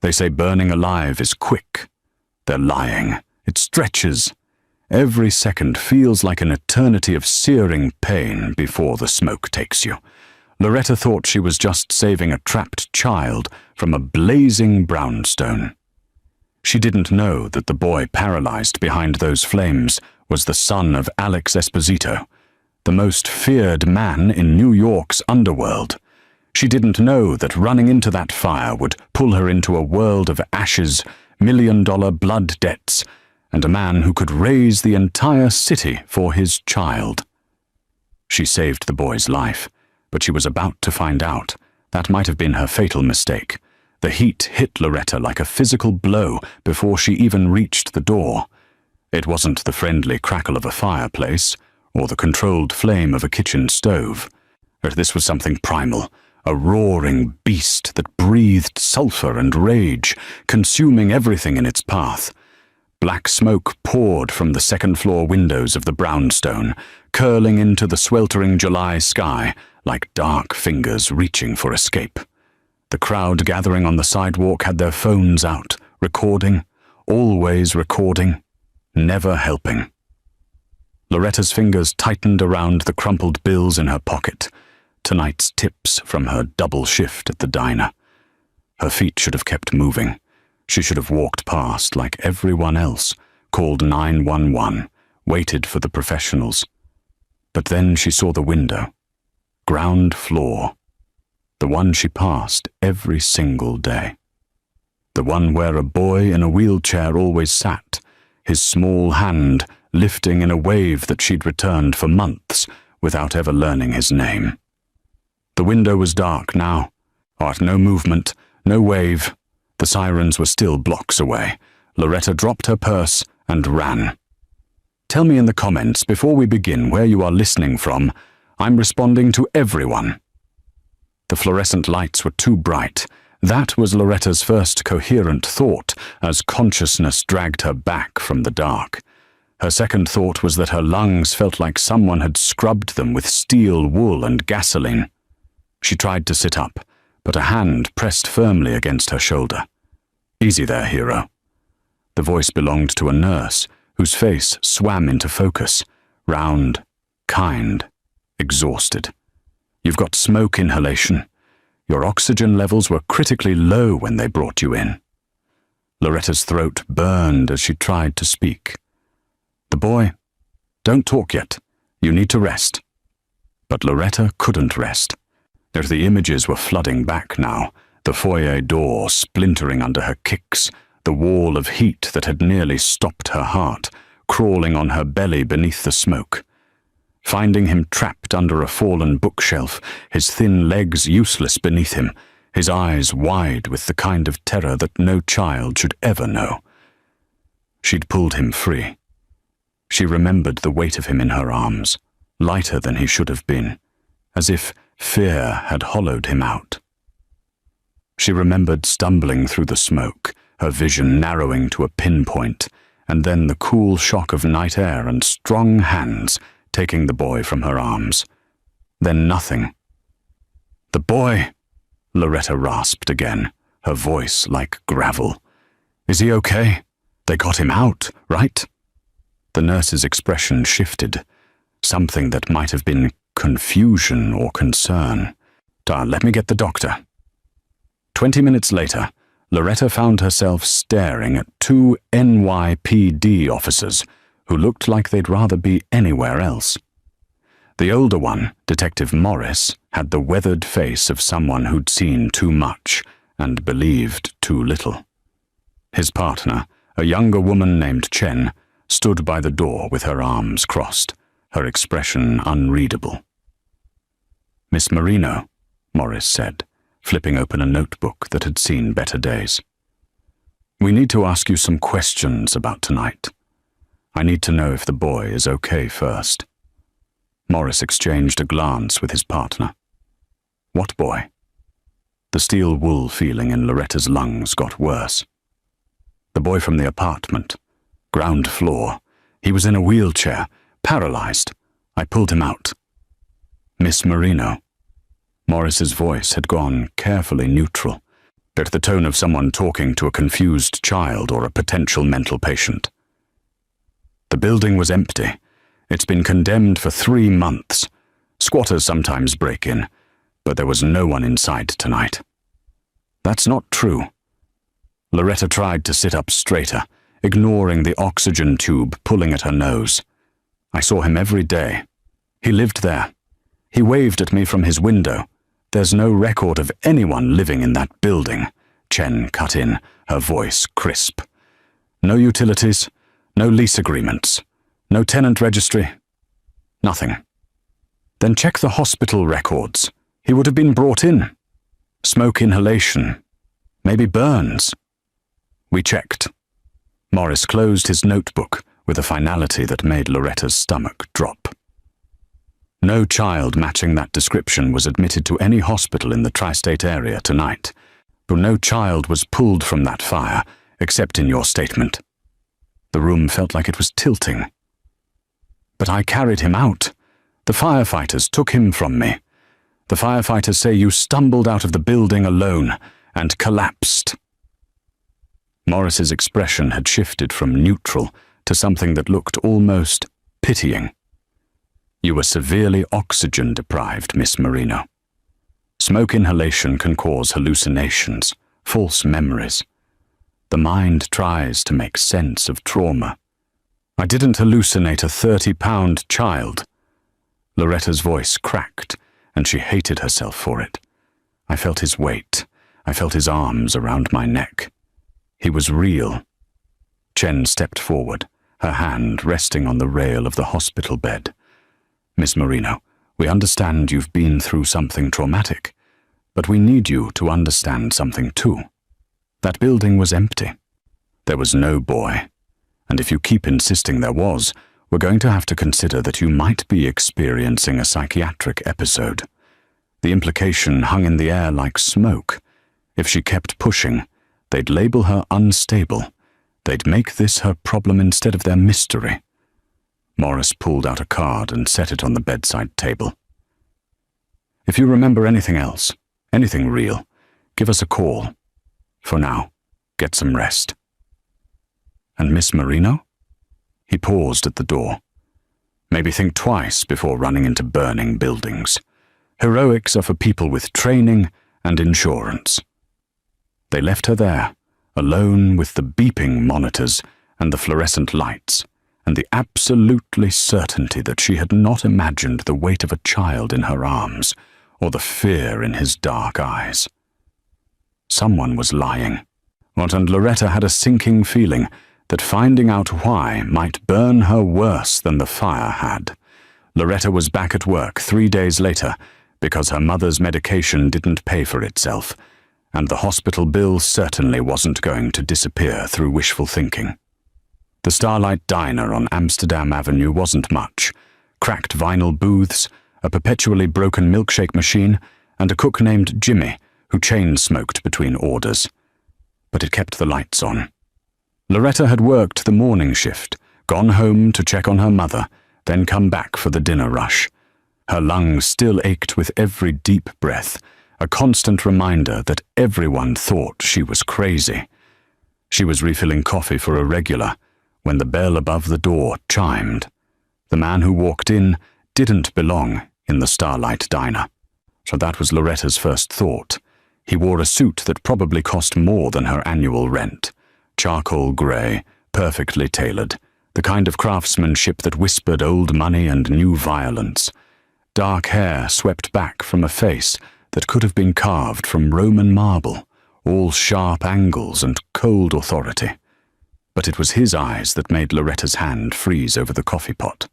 They say burning alive is quick. They're lying. It stretches. Every second feels like an eternity of searing pain before the smoke takes you. Loretta thought she was just saving a trapped child from a blazing brownstone. She didn't know that the boy paralyzed behind those flames was the son of Alex Esposito, the most feared man in New York's underworld. She didn't know that running into that fire would pull her into a world of ashes, million-dollar blood debts, and a man who could raise the entire city for his child. She saved the boy's life, but she was about to find out that might have been her fatal mistake. The heat hit Loretta like a physical blow before she even reached the door. It wasn't the friendly crackle of a fireplace or the controlled flame of a kitchen stove. This was something primal, a roaring beast that breathed sulfur and rage, consuming everything in its path. Black smoke poured from the second-floor windows of the brownstone, curling into the sweltering July sky like dark fingers reaching for escape. The crowd gathering on the sidewalk had their phones out, recording, always recording, never helping. Loretta's fingers tightened around the crumpled bills in her pocket, tonight's tips from her double shift at the diner. Her feet should have kept moving. She should have walked past like everyone else, called 911, waited for the professionals. But then she saw the window. Ground floor. The one she passed every single day. The one where a boy in a wheelchair always sat, his small hand lifting in a wave that she'd returned for months without ever learning his name. The window was dark now. No movement, no wave. The sirens were still blocks away. Loretta dropped her purse and ran. Tell me in the comments before we begin where you are listening from. I'm responding to everyone. The fluorescent lights were too bright. That was Loretta's first coherent thought as consciousness dragged her back from the dark. Her second thought was that her lungs felt like someone had scrubbed them with steel wool and gasoline. She tried to sit up, but a hand pressed firmly against her shoulder. Easy there, hero. The voice belonged to a nurse whose face swam into focus, round, kind, exhausted. You've got smoke inhalation. Your oxygen levels were critically low when they brought you in. Loretta's throat burned as she tried to speak. The boy, don't talk yet. You need to rest. But Loretta couldn't rest. The images were flooding back now, the foyer door splintering under her kicks, the wall of heat that had nearly stopped her heart, crawling on her belly beneath the smoke. Finding him trapped under a fallen bookshelf, his thin legs useless beneath him, his eyes wide with the kind of terror that no child should ever know. She'd pulled him free. She remembered the weight of him in her arms, lighter than he should have been, as if fear had hollowed him out. She remembered stumbling through the smoke, her vision narrowing to a pinpoint, and then the cool shock of night air and strong hands taking the boy from her arms. Then nothing. The boy, Loretta rasped again, her voice like gravel. Is he okay? They got him out, right? The nurse's expression shifted, something that might have been confusion or concern. Let me get the doctor. 20 minutes later, Loretta found herself staring at two NYPD officers who looked like they'd rather be anywhere else. The older one, Detective Morris, had the weathered face of someone who'd seen too much and believed too little. His partner, a younger woman named Chen, stood by the door with her arms crossed, her expression unreadable. Miss Marino, Morris said, flipping open a notebook that had seen better days. We need to ask you some questions about tonight. I need to know if the boy is okay first. Morris exchanged a glance with his partner. What boy? The steel wool feeling in Loretta's lungs got worse. The boy from the apartment. Ground floor. He was in a wheelchair, paralyzed. I pulled him out. Miss Marino. Morris's voice had gone carefully neutral. at the tone of someone talking to a confused child or a potential mental patient. The building was empty. It's been condemned for 3 months. Squatters sometimes break in, but there was no one inside tonight. That's not true. Loretta tried to sit up straighter, ignoring the oxygen tube pulling at her nose. I saw him every day. He lived there. He waved at me from his window. There's no record of anyone living in that building, Chen cut in, her voice crisp. No utilities, no lease agreements, no tenant registry, nothing. Then check the hospital records. He would have been brought in. Smoke inhalation, maybe burns. We checked. Morris closed his notebook with a finality that made Loretta's stomach drop. No child matching that description was admitted to any hospital in the tri-state area tonight, but no child was pulled from that fire, except in your statement. The room felt like it was tilting. But I carried him out. The firefighters took him from me. The firefighters say you stumbled out of the building alone and collapsed. Morris's expression had shifted from neutral to something that looked almost pitying. You were severely oxygen deprived, Miss Marino. Smoke inhalation can cause hallucinations, false memories. The mind tries to make sense of trauma. I didn't hallucinate a 30-pound child. Loretta's voice cracked, and she hated herself for it. I felt his weight. I felt his arms around my neck. He was real. Chen stepped forward, her hand resting on the rail of the hospital bed. Miss Marino, we understand you've been through something traumatic, but we need you to understand something too. That building was empty. There was no boy. And if you keep insisting there was, we're going to have to consider that you might be experiencing a psychiatric episode. The implication hung in the air like smoke. If she kept pushing, they'd label her unstable. They'd make this her problem instead of their mystery. Morris pulled out a card and set it on the bedside table. If you remember anything else, anything real, give us a call. For now, get some rest. And Miss Marino? He paused at the door. Maybe think twice before running into burning buildings. Heroics are for people with training and insurance. They left her there, alone with the beeping monitors and the fluorescent lights, and the absolutely certainty that she had not imagined the weight of a child in her arms, or the fear in his dark eyes. Someone was lying, and Loretta had a sinking feeling that finding out why might burn her worse than the fire had. Loretta was back at work 3 days later because her mother's medication didn't pay for itself, and the hospital bill certainly wasn't going to disappear through wishful thinking. The Starlight Diner on Amsterdam Avenue wasn't much. Cracked vinyl booths, a perpetually broken milkshake machine, and a cook named Jimmy who chain-smoked between orders. But it kept the lights on. Loretta had worked the morning shift, gone home to check on her mother, then come back for the dinner rush. Her lungs still ached with every deep breath, a constant reminder that everyone thought she was crazy. She was refilling coffee for a regular when the bell above the door chimed. The man who walked in didn't belong in the Starlight Diner. So that was Loretta's first thought. He wore a suit that probably cost more than her annual rent. Charcoal grey, perfectly tailored, the kind of craftsmanship that whispered old money and new violence. Dark hair swept back from a face that could have been carved from Roman marble, all sharp angles and cold authority. But it was his eyes that made Loretta's hand freeze over the coffee pot.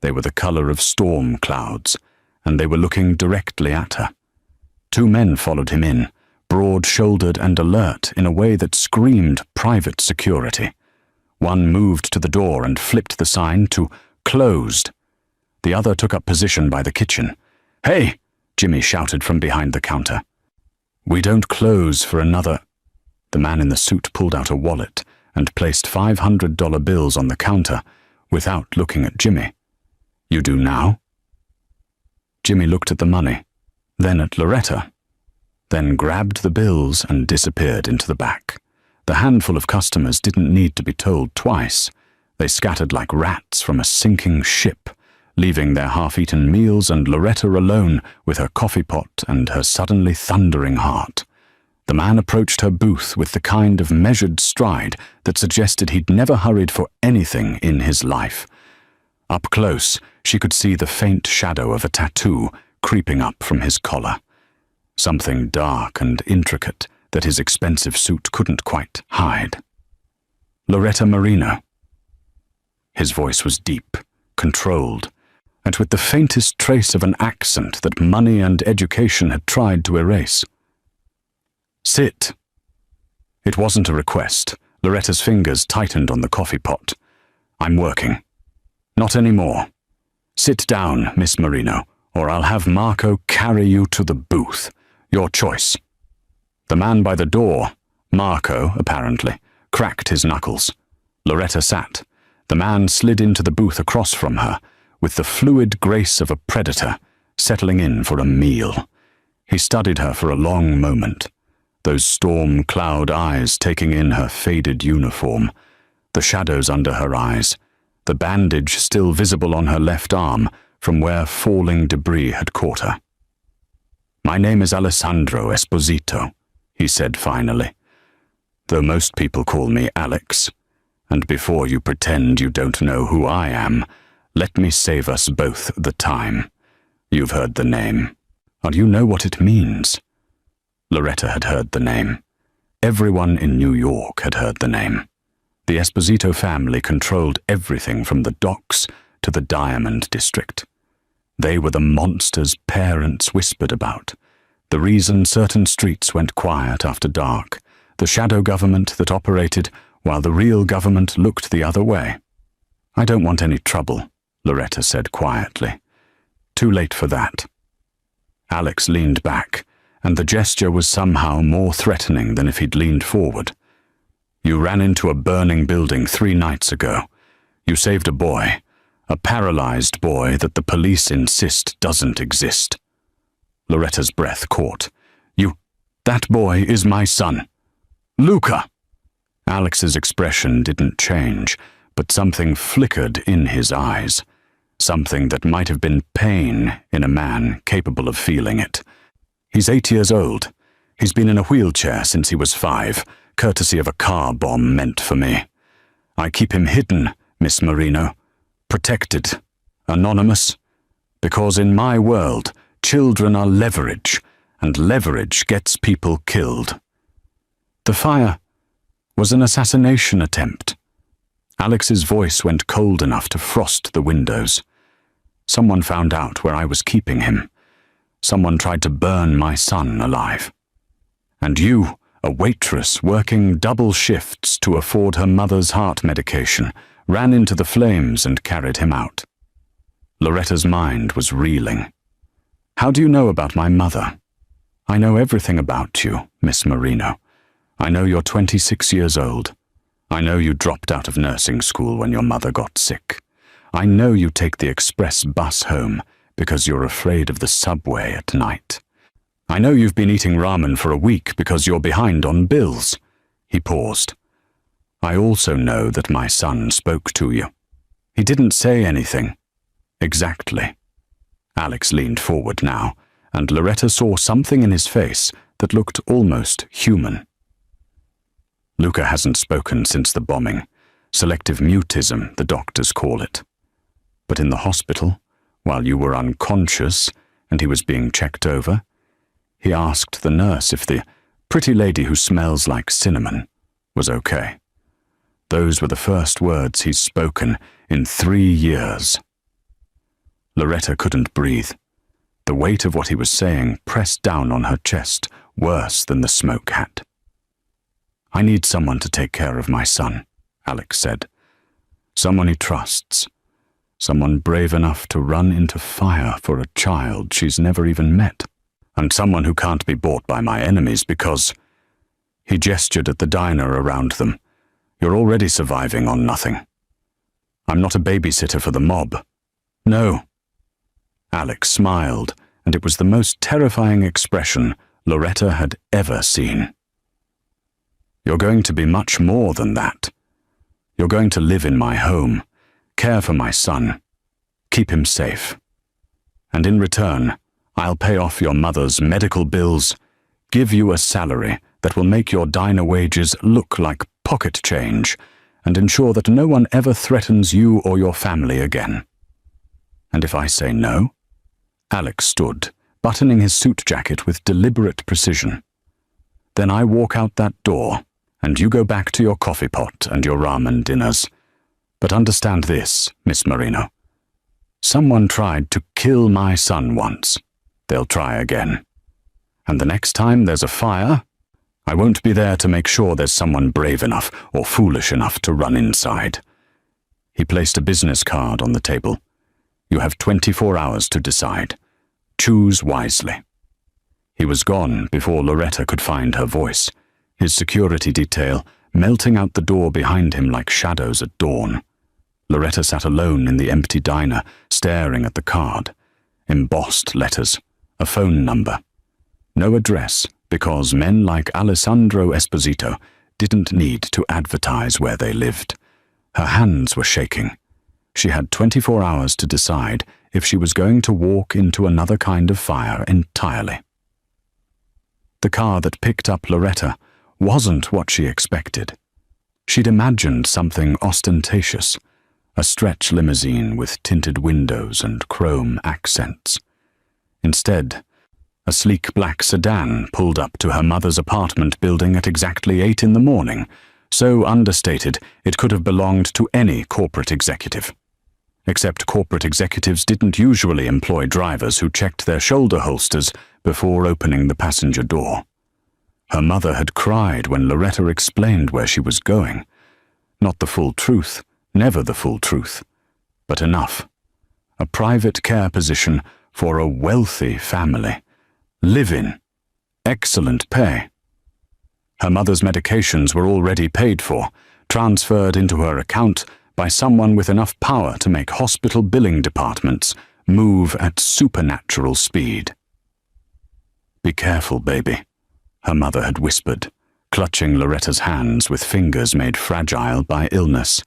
They were the colour of storm clouds, and they were looking directly at her. 2 men followed him in, broad-shouldered and alert in a way that screamed private security. One moved to the door and flipped the sign to "Closed." The other took up position by the kitchen. "Hey!" Jimmy shouted from behind the counter. "We don't close for another—" The man in the suit pulled out a wallet and placed $500 bills on the counter without looking at Jimmy. "You do now?" Jimmy looked at the money, then at Loretta. then grabbed the bills and disappeared into the back. The handful of customers didn't need to be told twice. They scattered like rats from a sinking ship, leaving their half-eaten meals and Loretta alone with her coffee pot and her suddenly thundering heart. The man approached her booth with the kind of measured stride that suggested he'd never hurried for anything in his life. Up close, she could see the faint shadow of a tattoo creeping up from his collar. Something dark and intricate that his expensive suit couldn't quite hide. Loretta Marino. His voice was deep, controlled, and with the faintest trace of an accent that money and education had tried to erase. Sit. It wasn't a request. Loretta's fingers tightened on the coffee pot. I'm working. Not anymore. Sit down, Miss Marino, or I'll have Marco carry you to the booth. Your choice. The man by the door, Marco, apparently, cracked his knuckles. Loretta sat. The man slid into the booth across from her, with the fluid grace of a predator, settling in for a meal. He studied her for a long moment, those storm cloud eyes taking in her faded uniform, the shadows under her eyes, the bandage still visible on her left arm from where falling debris had caught her. My name is Alessandro Esposito, he said finally, though most people call me Alex. And before you pretend you don't know who I am, let me save us both the time. You've heard the name, and you know what it means. Loretta had heard the name. Everyone in New York had heard the name. The Esposito family controlled everything from the docks to the Diamond District. They were the monsters parents whispered about, the reason certain streets went quiet after dark, the shadow government that operated while the real government looked the other way. I don't want any trouble, Loretta said quietly. Too late for that. Alex leaned back, and the gesture was somehow more threatening than if he'd leaned forward. You ran into a burning building 3 nights ago. You saved a boy, a paralyzed boy that the police insist doesn't exist. Loretta's breath caught. That boy is my son. Luca! Alex's expression didn't change, but something flickered in his eyes. Something that might have been pain in a man capable of feeling it. He's 8 years old. He's been in a wheelchair since he was 5, courtesy of a car bomb meant for me. I keep him hidden, Miss Marino. Protected. Anonymous. Because in my world, children are leverage, and leverage gets people killed. The fire was an assassination attempt. Alex's voice went cold enough to frost the windows. Someone found out where I was keeping him. Someone tried to burn my son alive. And you, a waitress working double shifts to afford her mother's heart medication, ran into the flames and carried him out. Loretta's mind was reeling. How do you know about my mother? I know everything about you, Miss Marino. I know you're 26 years old. I know you dropped out of nursing school when your mother got sick. I know you take the express bus home because you're afraid of the subway at night. I know you've been eating ramen for a week because you're behind on bills. He paused. I also know that my son spoke to you. He didn't say anything. Exactly. Alex leaned forward now, and Loretta saw something in his face that looked almost human. Luca hasn't spoken since the bombing. Selective mutism, the doctors call it. But in the hospital, while you were unconscious and he was being checked over, he asked the nurse if the pretty lady who smells like cinnamon was okay. Those were the first words he's spoken in 3 years. Loretta couldn't breathe. The weight of what he was saying pressed down on her chest, worse than the smoke hat. I need someone to take care of my son, Alex said. Someone he trusts. Someone brave enough to run into fire for a child she's never even met. And someone who can't be bought by my enemies because... He gestured at the diner around them. You're already surviving on nothing. I'm not a babysitter for the mob. No. Alex smiled, and it was the most terrifying expression Loretta had ever seen. "You're going to be much more than that. You're going to live in my home, care for my son, keep him safe. And in return, I'll pay off your mother's medical bills, give you a salary that will make your diner wages look like pocket change, and ensure that no one ever threatens you or your family again. And if I say no?" Alex stood, buttoning his suit jacket with deliberate precision. "Then I walk out that door, and you go back to your coffee pot and your ramen dinners. But understand this, Miss Marino. Someone tried to kill my son once. They'll try again. And the next time there's a fire, I won't be there to make sure there's someone brave enough or foolish enough to run inside." He placed a business card on the table. "You have 24 hours to decide. Choose wisely." He was gone before Loretta could find her voice, his security detail melting out the door behind him like shadows at dawn. Loretta sat alone in the empty diner, staring at the card. Embossed letters, a phone number. No address, because men like Alessandro Esposito didn't need to advertise where they lived. Her hands were shaking. She had 24 hours to decide if she was going to walk into another kind of fire entirely. The car that picked up Loretta wasn't what she expected. She'd imagined something ostentatious, a stretch limousine with tinted windows and chrome accents. Instead, a sleek black sedan pulled up to her mother's apartment building at exactly 8 in the morning, so understated it could have belonged to any corporate executive. Except corporate executives didn't usually employ drivers who checked their shoulder holsters before opening the passenger door. Her mother had cried when Loretta explained where she was going. Not the full truth, never the full truth, but enough. A private care position for a wealthy family. Live-in. Excellent pay. Her mother's medications were already paid for, transferred into her account by someone with enough power to make hospital billing departments move at supernatural speed. "Be careful, baby," her mother had whispered, clutching Loretta's hands with fingers made fragile by illness.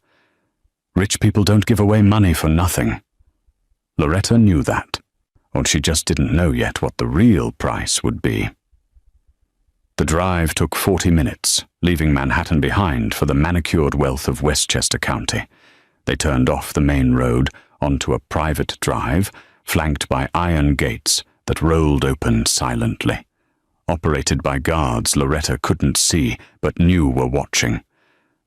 Rich people don't give away money for nothing. Loretta knew that, or she just didn't know yet what the real price would be. The drive took 40 minutes, leaving Manhattan behind for the manicured wealth of Westchester County. They turned off the main road onto a private drive, flanked by iron gates that rolled open silently. Operated by guards Loretta couldn't see but knew were watching.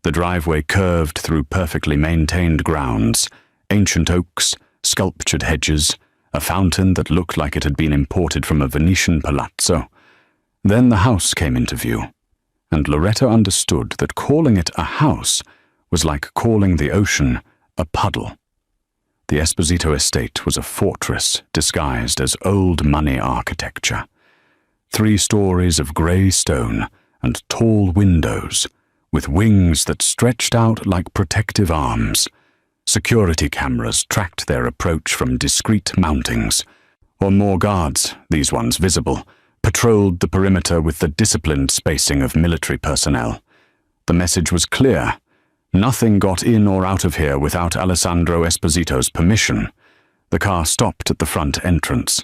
The driveway curved through perfectly maintained grounds, ancient oaks, sculptured hedges, a fountain that looked like it had been imported from a Venetian palazzo. Then the house came into view, and Loretta understood that calling it a house was like calling the ocean a puddle. The Esposito estate was a fortress disguised as old money architecture. 3 stories of grey stone and tall windows, with wings that stretched out like protective arms. Security cameras tracked their approach from discreet mountings, or more guards, these ones visible, patrolled the perimeter with the disciplined spacing of military personnel. The message was clear. Nothing got in or out of here without Alessandro Esposito's permission. The car stopped at the front entrance.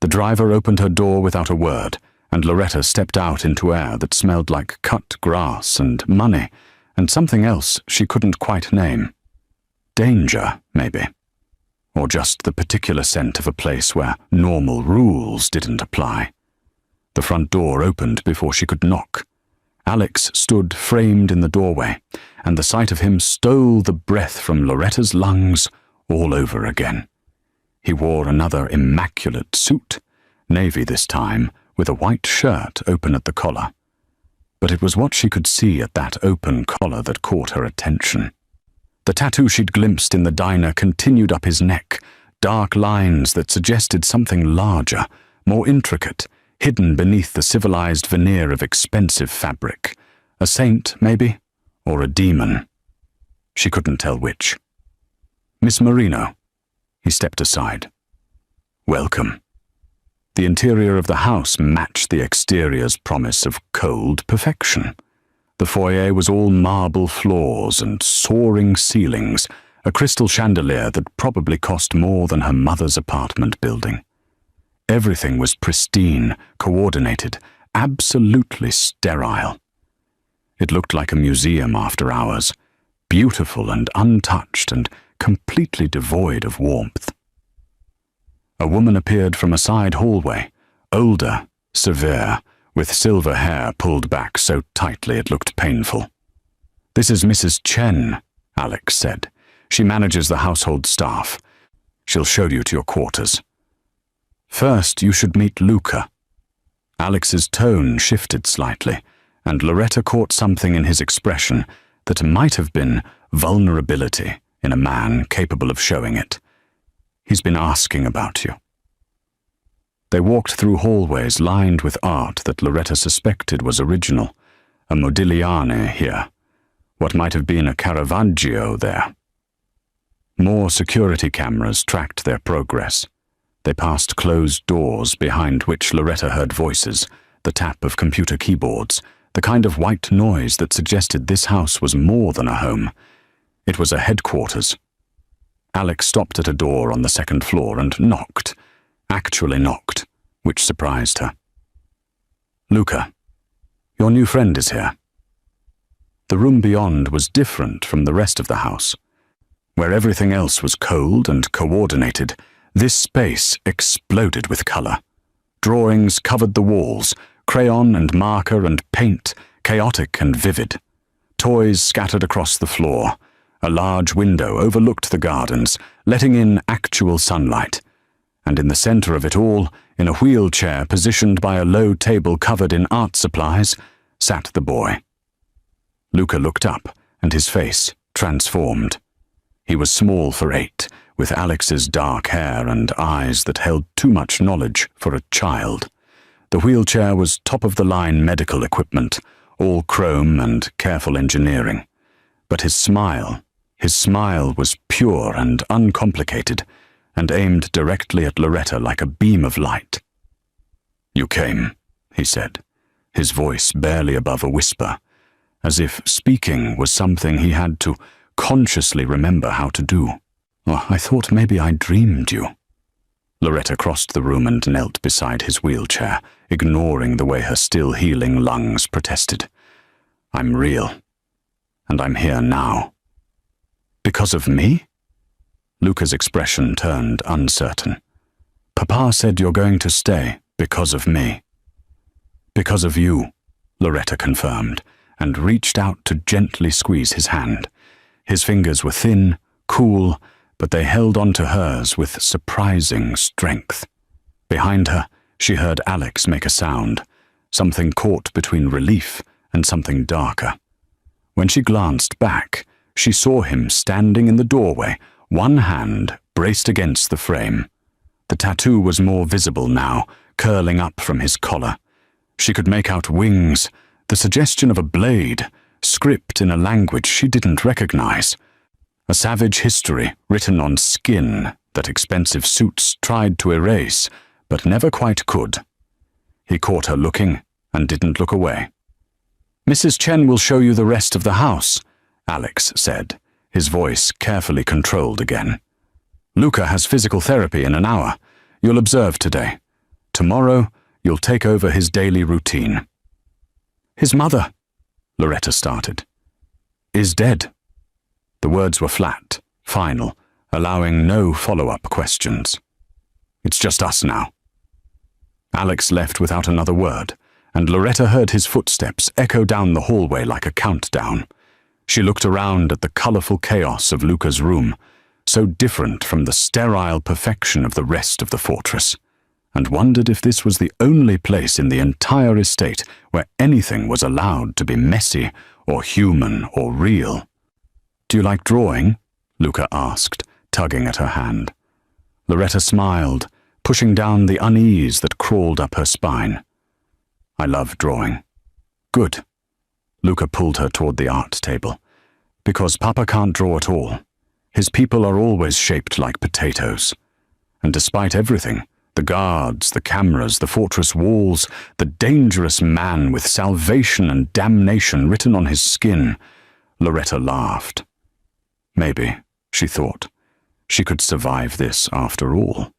The driver opened her door without a word, and Loretta stepped out into air that smelled like cut grass and money, and something else she couldn't quite name. Danger, maybe. Or just the particular scent of a place where normal rules didn't apply. The front door opened before she could knock. Alex stood framed in the doorway, and the sight of him stole the breath from Loretta's lungs all over again. He wore another immaculate suit, navy this time, with a white shirt open at the collar. But it was what she could see at that open collar that caught her attention. The tattoo she'd glimpsed in the diner continued up his neck, dark lines that suggested something larger, more intricate, hidden beneath the civilized veneer of expensive fabric. A saint, maybe, or a demon. She couldn't tell which. "Miss Marino." He stepped aside. "Welcome." The interior of the house matched the exterior's promise of cold perfection. The foyer was all marble floors and soaring ceilings, a crystal chandelier that probably cost more than her mother's apartment building. Everything was pristine, coordinated, absolutely sterile. It looked like a museum after hours, beautiful and untouched and completely devoid of warmth. A woman appeared from a side hallway, older, severe, with silver hair pulled back so tightly it looked painful. "This is Mrs. Chen," Alex said. "She manages the household staff. She'll show you to your quarters. First, you should meet Luca." Alex's tone shifted slightly, and Loretta caught something in his expression that might have been vulnerability in a man capable of showing it. "He's been asking about you." They walked through hallways lined with art that Loretta suspected was original, a Modigliani here, what might have been a Caravaggio there. More security cameras tracked their progress. They passed closed doors behind which Loretta heard voices, the tap of computer keyboards, the kind of white noise that suggested this house was more than a home. It was a headquarters. Alex stopped at a door on the second floor and knocked, which surprised her. "Luca, your new friend is here." The room beyond was different from the rest of the house. Where everything else was cold and coordinated, this space exploded with color. Drawings covered the walls, crayon and marker and paint, chaotic and vivid. Toys scattered across the floor. A large window overlooked the gardens, letting in actual sunlight. And in the center of it all, in a wheelchair positioned by a low table covered in art supplies, sat the boy. Luca looked up, and his face transformed. He was small for 8, with Alex's dark hair and eyes that held too much knowledge for a child. The wheelchair was top-of-the-line medical equipment, all chrome and careful engineering. But his smile was pure and uncomplicated, and aimed directly at Loretta like a beam of light. "You came," he said, his voice barely above a whisper, as if speaking was something he had to consciously remember how to do. "Oh, I thought maybe I dreamed you." Loretta crossed the room and knelt beside his wheelchair, ignoring the way her still healing lungs protested. "I'm real, and I'm here now." "Because of me?" Luca's expression turned uncertain. "Papa said you're going to stay because of me." "Because of you," Loretta confirmed, and reached out to gently squeeze his hand. His fingers were thin, cool, but they held onto hers with surprising strength. Behind her, she heard Alex make a sound, something caught between relief and something darker. When she glanced back, she saw him standing in the doorway, one hand braced against the frame. The tattoo was more visible now, curling up from his collar. She could make out wings, the suggestion of a blade, script in a language she didn't recognize. A savage history written on skin that expensive suits tried to erase, but never quite could. He caught her looking and didn't look away. "Mrs. Chen will show you the rest of the house," Alex said, his voice carefully controlled again. "Luca has physical therapy in an hour. You'll observe today. Tomorrow, you'll take over his daily routine." "His mother," Loretta started, "is dead." The words were flat, final, allowing no follow-up questions. "It's just us now." Alex left without another word, and Loretta heard his footsteps echo down the hallway like a countdown. She looked around at the colorful chaos of Luca's room, so different from the sterile perfection of the rest of the fortress, and wondered if this was the only place in the entire estate where anything was allowed to be messy or human or real. "Do you like drawing?" Luca asked, tugging at her hand. Loretta smiled, pushing down the unease that crawled up her spine. "I love drawing." "Good." Luca pulled her toward the art table. "Because Papa can't draw at all. His people are always shaped like potatoes. And despite everything, The guards, the cameras, the fortress walls, the dangerous man with salvation and damnation written on his skin. Loretta laughed. Maybe, she thought, she could survive this after all.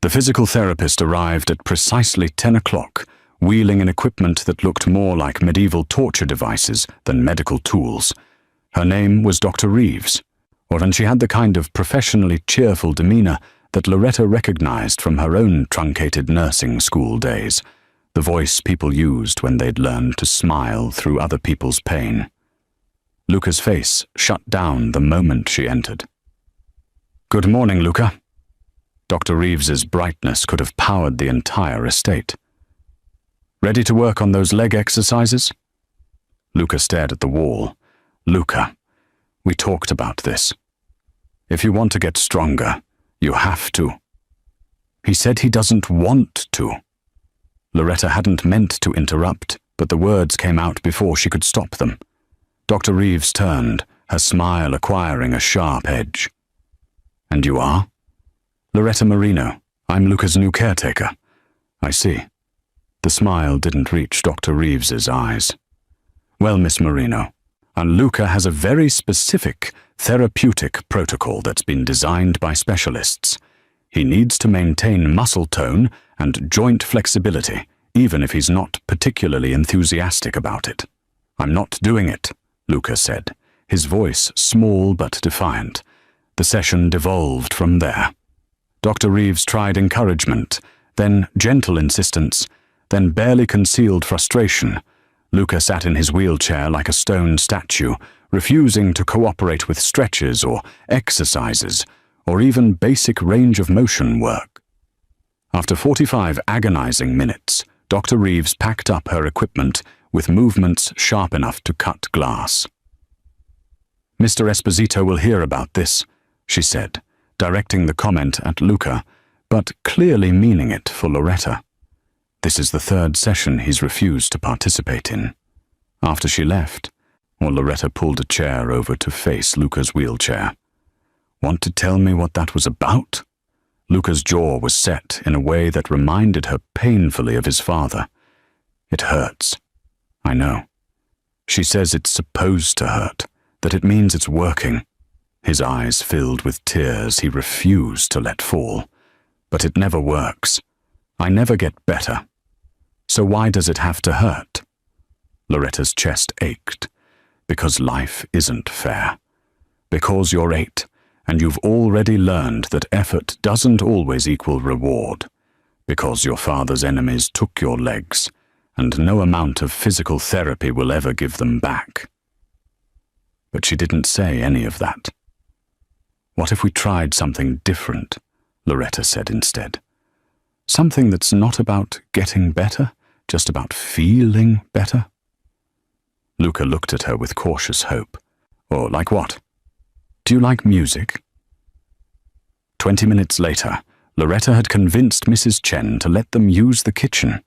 The physical therapist arrived at precisely 10 o'clock, wheeling an equipment that looked more like medieval torture devices than medical tools. Her name was Dr. Reeves, and she had the kind of professionally cheerful demeanor that Loretta recognized from her own truncated nursing school days, the voice people used when they'd learned to smile through other people's pain. Luca's face shut down the moment she entered. "Good morning, Luca." Dr. Reeves's brightness could have powered the entire estate. "Ready to work on those leg exercises?" Luca stared at the wall. "Luca, we talked about this. If you want to get stronger, you have to." He said he doesn't want to. Loretta hadn't meant to interrupt, but the words came out before she could stop them. Dr. Reeves turned, her smile acquiring a sharp edge. "And you are?" "Loretta Marino. I'm Luca's new caretaker." "I see." The smile didn't reach Dr. Reeves's eyes. "Well, Miss Marino, and Luca has a very specific therapeutic protocol that's been designed by specialists. He needs to maintain muscle tone and joint flexibility, even if he's not particularly enthusiastic about it." "I'm not doing it," Luca said, his voice small but defiant. The session devolved from there. Dr. Reeves tried encouragement, then gentle insistence, then barely concealed frustration. Luca sat in his wheelchair like a stone statue, refusing to cooperate with stretches or exercises, or even basic range of motion work. After 45 agonizing minutes, Dr. Reeves packed up her equipment with movements sharp enough to cut glass. "Mr. Esposito will hear about this," she said, directing the comment at Luca, but clearly meaning it for Loretta. This is the third session he's refused to participate in. After she left, Loretta pulled a chair over to face Luca's wheelchair. "Want to tell me what that was about?" Luca's jaw was set in a way that reminded her painfully of his father. "It hurts. I know. She says it's supposed to hurt, that it means it's working." His eyes filled with tears he refused to let fall. "But it never works. I never get better. So why does it have to hurt?" Loretta's chest ached. "Because life isn't fair. Because you're 8, and you've already learned that effort doesn't always equal reward. Because your father's enemies took your legs, and no amount of physical therapy will ever give them back." But she didn't say any of that. "What if we tried something different?" Loretta said instead. "Something that's not about getting better, just about feeling better?" Luca looked at her with cautious hope. "Or like what? Do you like music?" 20 minutes later, Loretta had convinced Mrs. Chen to let them use the kitchen.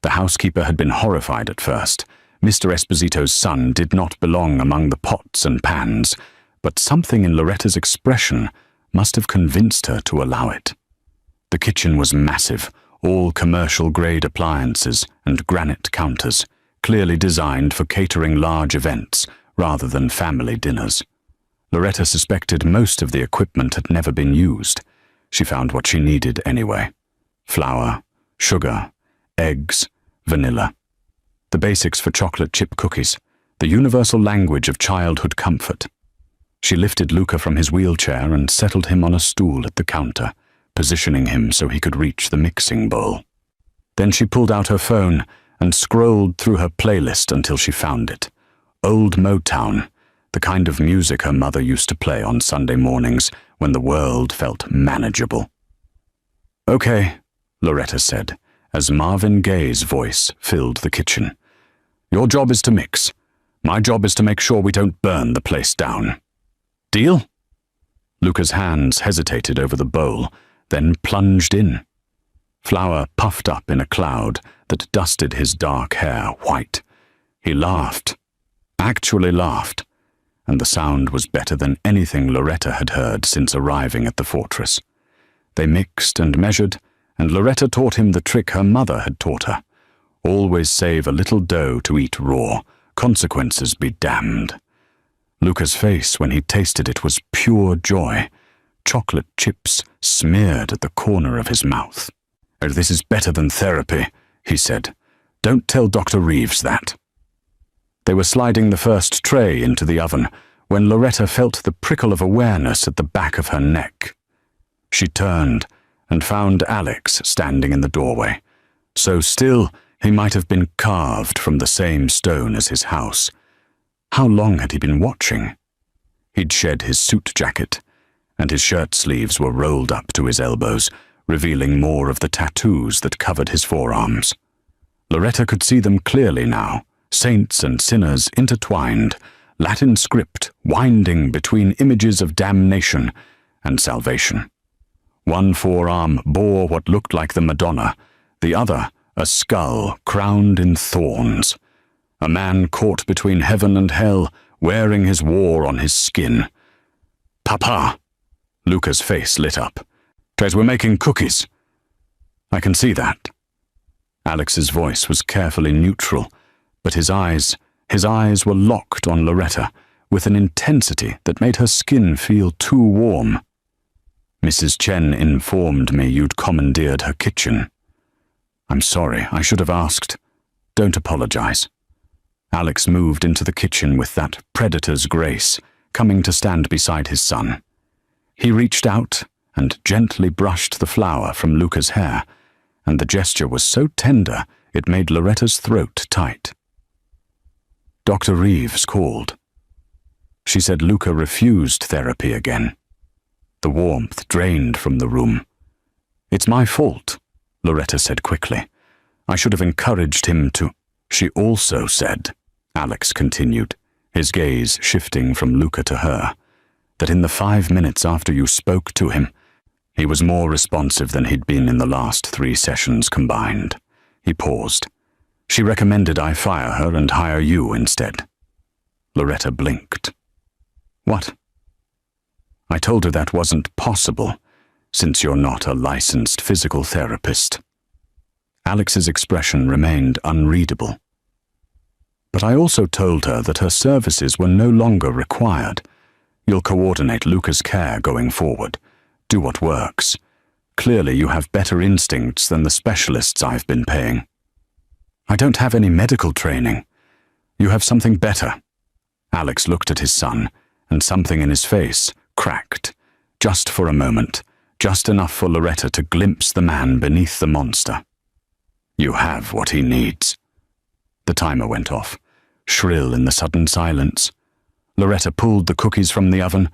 The housekeeper had been horrified at first. Mr. Esposito's son did not belong among the pots and pans, but something in Loretta's expression must have convinced her to allow it. The kitchen was massive, all commercial-grade appliances and granite counters, clearly designed for catering large events rather than family dinners. Loretta suspected most of the equipment had never been used. She found what she needed anyway: flour, sugar, eggs, vanilla. The basics for chocolate chip cookies, the universal language of childhood comfort. She lifted Luca from his wheelchair and settled him on a stool at the counter, positioning him so he could reach the mixing bowl. Then she pulled out her phone and scrolled through her playlist until she found it. Old Motown, the kind of music her mother used to play on Sunday mornings when the world felt manageable. "Okay," Loretta said, as Marvin Gaye's voice filled the kitchen. "Your job is to mix. My job is to make sure we don't burn the place down. Deal?" Luca's hands hesitated over the bowl, then plunged in. Flour puffed up in a cloud that dusted his dark hair white. He laughed, actually laughed, and the sound was better than anything Loretta had heard since arriving at the fortress. They mixed and measured, and Loretta taught him the trick her mother had taught her. Always save a little dough to eat raw, consequences be damned. Luca's face when he tasted it was pure joy. Chocolate chips smeared at the corner of his mouth. "Oh, this is better than therapy," he said. "Don't tell Dr. Reeves that." They were sliding the first tray into the oven when Loretta felt the prickle of awareness at the back of her neck. She turned and found Alex standing in the doorway. So still, he might have been carved from the same stone as his house. How long had he been watching? He'd shed his suit jacket, and his shirt sleeves were rolled up to his elbows, revealing more of the tattoos that covered his forearms. Loretta could see them clearly now, saints and sinners intertwined, Latin script winding between images of damnation and salvation. One forearm bore what looked like the Madonna, the other a skull crowned in thorns. A man caught between heaven and hell, wearing his war on his skin. "Papa!" Luca's face lit up. "'Cause we're making cookies." "I can see that." Alex's voice was carefully neutral, but his eyes were locked on Loretta with an intensity that made her skin feel too warm. "Mrs. Chen informed me you'd commandeered her kitchen." "I'm sorry, I should have asked." "Don't apologize." Alex moved into the kitchen with that predator's grace, coming to stand beside his son. He reached out and gently brushed the flour from Luca's hair, and the gesture was so tender it made Loretta's throat tight. Dr. Reeves called. She said Luca refused therapy again. The warmth drained from the room. "It's my fault," Loretta said quickly. "I should have encouraged him to—" "She also said," Alex continued, his gaze shifting from Luca to her, "that in the 5 minutes after you spoke to him, he was more responsive than he'd been in the last 3 sessions combined." He paused. "She recommended I fire her and hire you instead." Loretta blinked. "What?" "I told her that wasn't possible, since you're not a licensed physical therapist." Alex's expression remained unreadable. "But I also told her that her services were no longer required. You'll coordinate Luca's care going forward. Do what works. Clearly you have better instincts than the specialists I've been paying." "I don't have any medical training." "You have something better." Alex looked at his son, and something in his face cracked, just for a moment, just enough for Loretta to glimpse the man beneath the monster. "You have what he needs." The timer went off, shrill in the sudden silence. Loretta pulled the cookies from the oven,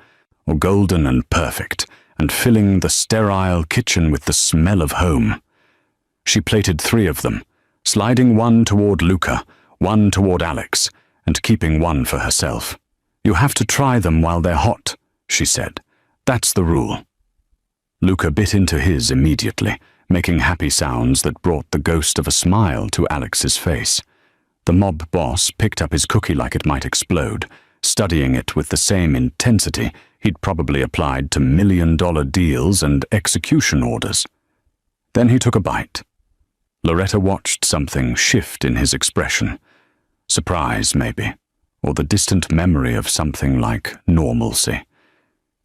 golden and perfect, and filling the sterile kitchen with the smell of home. She plated 3 of them, sliding one toward Luca, one toward Alex, and keeping one for herself. "You have to try them while they're hot," she said. "That's the rule." Luca bit into his immediately, making happy sounds that brought the ghost of a smile to Alex's face. The mob boss picked up his cookie like it might explode, studying it with the same intensity he'd probably applied to million-dollar deals and execution orders. Then he took a bite. Loretta watched something shift in his expression. Surprise, maybe, or the distant memory of something like normalcy.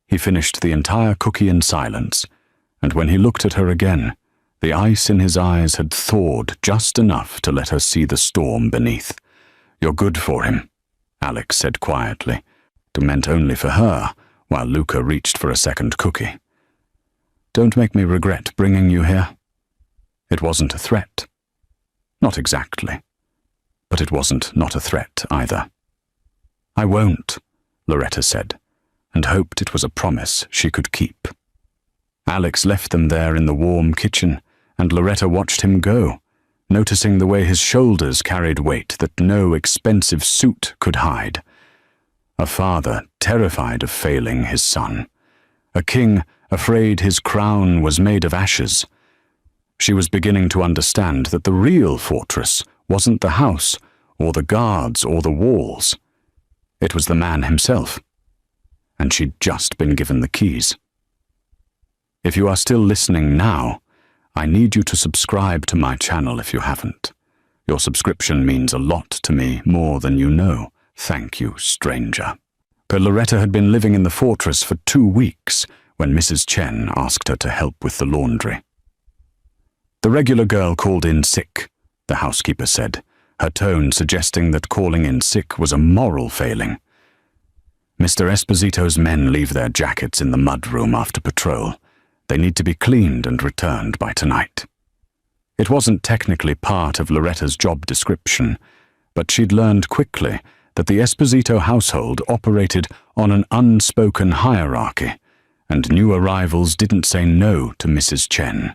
He finished the entire cookie in silence, and when he looked at her again, the ice in his eyes had thawed just enough to let her see the storm beneath. "You're good for him," Alex said quietly, meant only for her, while Luca reached for a second cookie. "Don't make me regret bringing you here." It wasn't a threat. Not exactly. But it wasn't not a threat either. "I won't," Loretta said, and hoped it was a promise she could keep. Alex left them there in the warm kitchen, and Loretta watched him go, noticing the way his shoulders carried weight that no expensive suit could hide. A father terrified of failing his son. A king afraid his crown was made of ashes. She was beginning to understand that the real fortress wasn't the house, or the guards, or the walls. It was the man himself. And she'd just been given the keys. If you are still listening now, I need you to subscribe to my channel if you haven't. Your subscription means a lot to me, more than you know. Thank you, stranger. But Loretta had been living in the fortress for 2 weeks when Mrs. Chen asked her to help with the laundry. The regular girl called in sick, the housekeeper said, her tone suggesting that calling in sick was a moral failing. Mr. Esposito's men leave their jackets in the mudroom after patrol. They need to be cleaned and returned by tonight. It wasn't technically part of Loretta's job description, but she'd learned quickly that the Esposito household operated on an unspoken hierarchy, and new arrivals didn't say no to Mrs. Chen.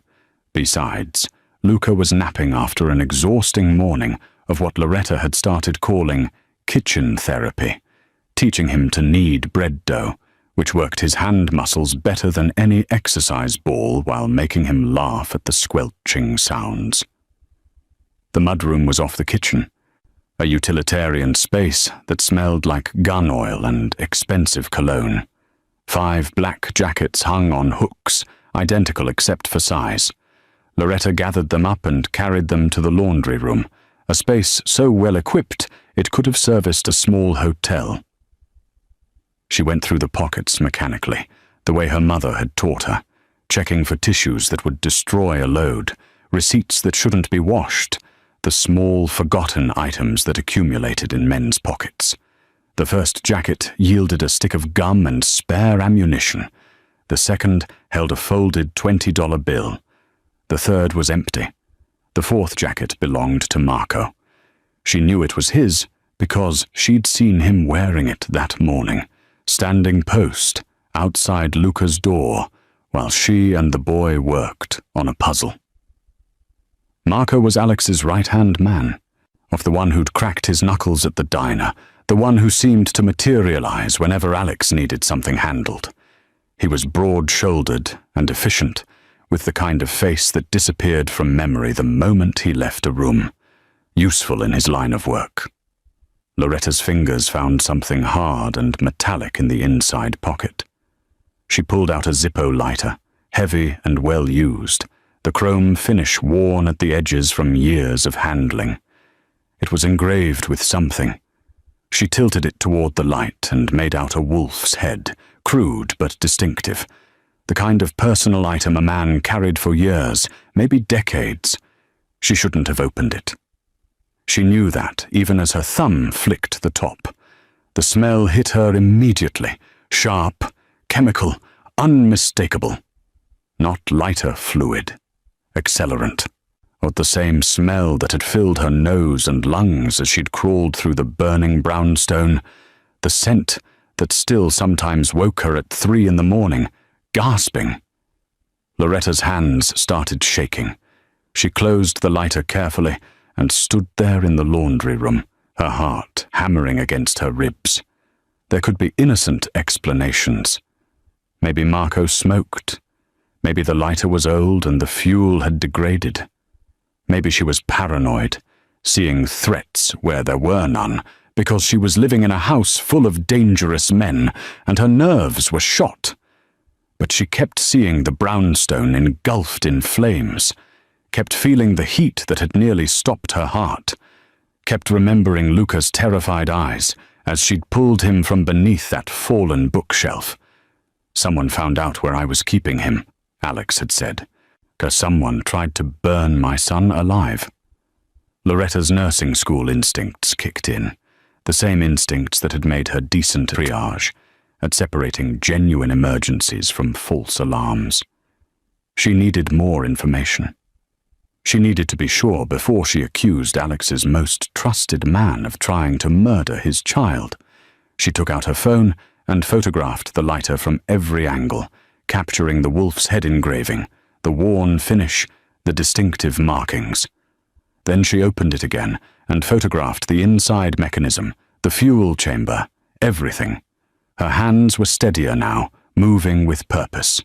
Besides, Luca was napping after an exhausting morning of what Loretta had started calling kitchen therapy, teaching him to knead bread dough, which worked his hand muscles better than any exercise ball while making him laugh at the squelching sounds. The mudroom was off the kitchen, a utilitarian space that smelled like gun oil and expensive cologne. 5 black jackets hung on hooks, identical except for size. Loretta gathered them up and carried them to the laundry room, a space so well equipped it could have serviced a small hotel. She went through the pockets mechanically, the way her mother had taught her, checking for tissues that would destroy a load, receipts that shouldn't be washed, the small, forgotten items that accumulated in men's pockets. The first jacket yielded a stick of gum and spare ammunition. The second held a folded $20 bill. The third was empty. The fourth jacket belonged to Marco. She knew it was his because she'd seen him wearing it that morning, standing post outside Luca's door while she and the boy worked on a puzzle. Marco was Alex's right-hand man, of the one who'd cracked his knuckles at the diner, the one who seemed to materialize whenever Alex needed something handled. He was broad-shouldered and efficient, with the kind of face that disappeared from memory the moment he left a room, useful in his line of work. Loretta's fingers found something hard and metallic in the inside pocket. She pulled out a Zippo lighter, heavy and well used, the chrome finish worn at the edges from years of handling. It was engraved with something. She tilted it toward the light and made out a wolf's head, crude but distinctive, the kind of personal item a man carried for years, maybe decades. She shouldn't have opened it. She knew that, even as her thumb flicked the top. The smell hit her immediately, sharp, chemical, unmistakable. Not lighter fluid, accelerant, or the same smell that had filled her nose and lungs as she'd crawled through the burning brownstone, the scent that still sometimes woke her at 3 in the morning, gasping. Loretta's hands started shaking. She closed the lighter carefully and stood there in the laundry room, her heart hammering against her ribs. There could be innocent explanations. Maybe Marco smoked. Maybe the lighter was old and the fuel had degraded. Maybe she was paranoid, seeing threats where there were none, because she was living in a house full of dangerous men, and her nerves were shot. But she kept seeing the brownstone engulfed in flames, kept feeling the heat that had nearly stopped her heart, kept remembering Luca's terrified eyes as she'd pulled him from beneath that fallen bookshelf. "Someone found out where I was keeping him," Alex had said, "'cause someone tried to burn my son alive." Loretta's nursing school instincts kicked in, the same instincts that had made her decent at triage, at separating genuine emergencies from false alarms. She needed more information. She needed to be sure before she accused Alex's most trusted man of trying to murder his child. She took out her phone and photographed the lighter from every angle, capturing the wolf's head engraving, the worn finish, the distinctive markings. Then she opened it again and photographed the inside mechanism, the fuel chamber, everything. Her hands were steadier now, moving with purpose.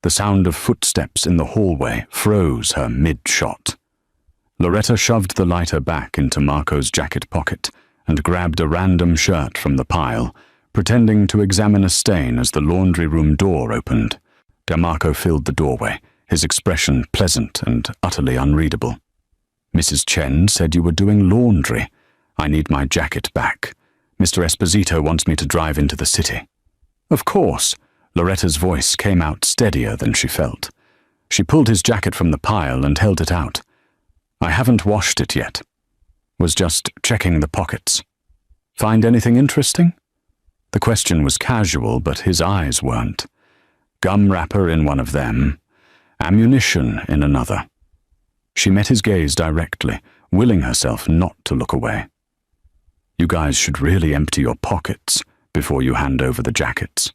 The sound of footsteps in the hallway froze her mid-shot. Loretta shoved the lighter back into Marco's jacket pocket and grabbed a random shirt from the pile, pretending to examine a stain as the laundry room door opened. Marco filled the doorway, his expression pleasant and utterly unreadable. "Mrs. Chen said you were doing laundry. I need my jacket back. Mr. Esposito wants me to drive into the city." "Of course." Loretta's voice came out steadier than she felt. She pulled his jacket from the pile and held it out. "I haven't washed it yet. Was just checking the pockets. Find anything interesting?" The question was casual, but his eyes weren't. Gum wrapper in one of them, ammunition in another. She met his gaze directly, willing herself not to look away. "You guys should really empty your pockets before you hand over the jackets."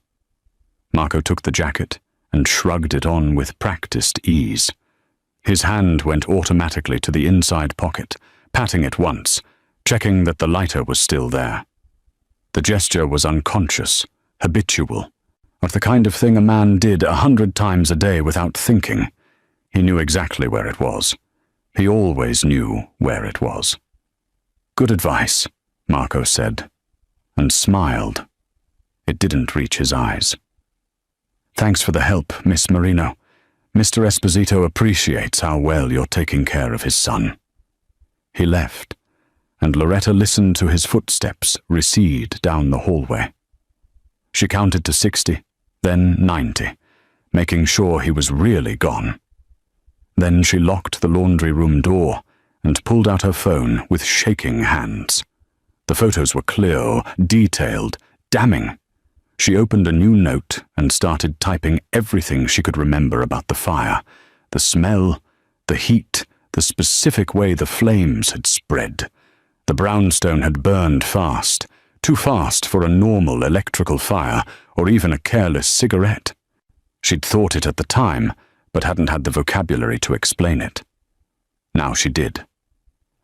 Marco took the jacket and shrugged it on with practiced ease. His hand went automatically to the inside pocket, patting it once, checking that the lighter was still there. The gesture was unconscious, habitual, of the kind of thing a man did 100 times a day without thinking. He knew exactly where it was. He always knew where it was. "Good advice," Marco said, and smiled. It didn't reach his eyes. "Thanks for the help, Miss Marino. Mr. Esposito appreciates how well you're taking care of his son." He left, and Loretta listened to his footsteps recede down the hallway. She counted to 60, then 90, making sure he was really gone. Then she locked the laundry room door and pulled out her phone with shaking hands. The photos were clear, detailed, damning. She opened a new note and started typing everything she could remember about the fire, the smell, the heat, the specific way the flames had spread. The brownstone had burned fast, too fast for a normal electrical fire or even a careless cigarette. She'd thought it at the time, but hadn't had the vocabulary to explain it. Now she did.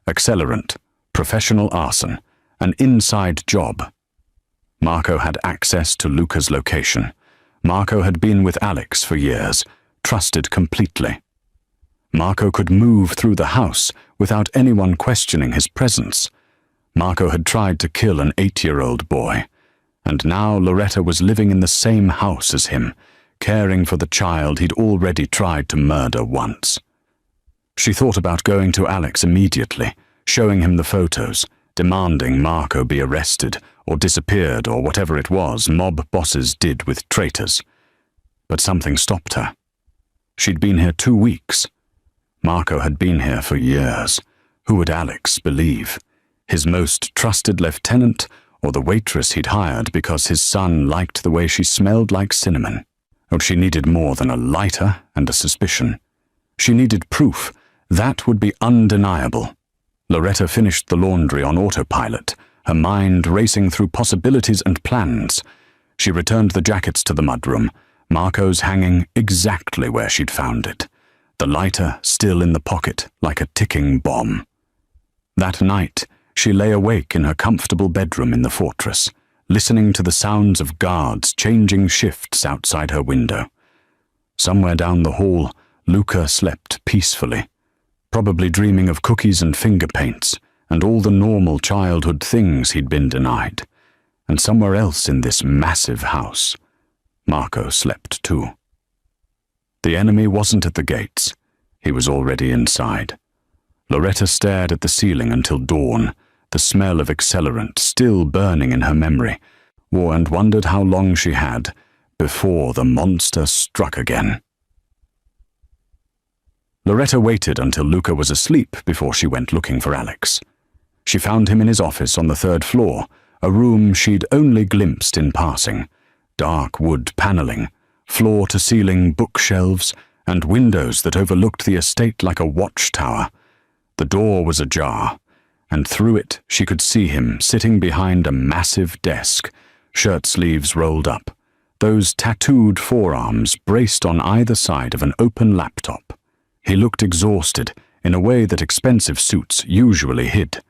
Accelerant, professional arson, an inside job. Marco had access to Luca's location. Marco had been with Alex for years, trusted completely. Marco could move through the house without anyone questioning his presence. Marco had tried to kill an 8-year-old boy, and now Loretta was living in the same house as him, caring for the child he'd already tried to murder once. She thought about going to Alex immediately, showing him the photos, demanding Marco be arrested or disappeared or whatever it was mob bosses did with traitors. But something stopped her. She'd been here 2 weeks. Marco had been here for years. Who would Alex believe? His most trusted lieutenant or the waitress he'd hired because his son liked the way she smelled like cinnamon? Or she needed more than a lighter and a suspicion. She needed proof. That would be undeniable. Loretta finished the laundry on autopilot, her mind racing through possibilities and plans. She returned the jackets to the mudroom, Marco's hanging exactly where she'd found it, the lighter still in the pocket like a ticking bomb. That night, she lay awake in her comfortable bedroom in the fortress, listening to the sounds of guards changing shifts outside her window. Somewhere down the hall, Luca slept peacefully, probably dreaming of cookies and finger paints and all the normal childhood things he'd been denied. And somewhere else in this massive house, Marco slept too. The enemy wasn't at the gates. He was already inside. Loretta stared at the ceiling until dawn, the smell of accelerant still burning in her memory, and wondered how long she had before the monster struck again. Loretta waited until Luca was asleep before she went looking for Alex. She found him in his office on the 3rd floor, a room she'd only glimpsed in passing. Dark wood paneling, floor-to-ceiling bookshelves, and windows that overlooked the estate like a watchtower. The door was ajar, and through it she could see him sitting behind a massive desk, shirt sleeves rolled up, those tattooed forearms braced on either side of an open laptop. He looked exhausted in a way that expensive suits usually hid.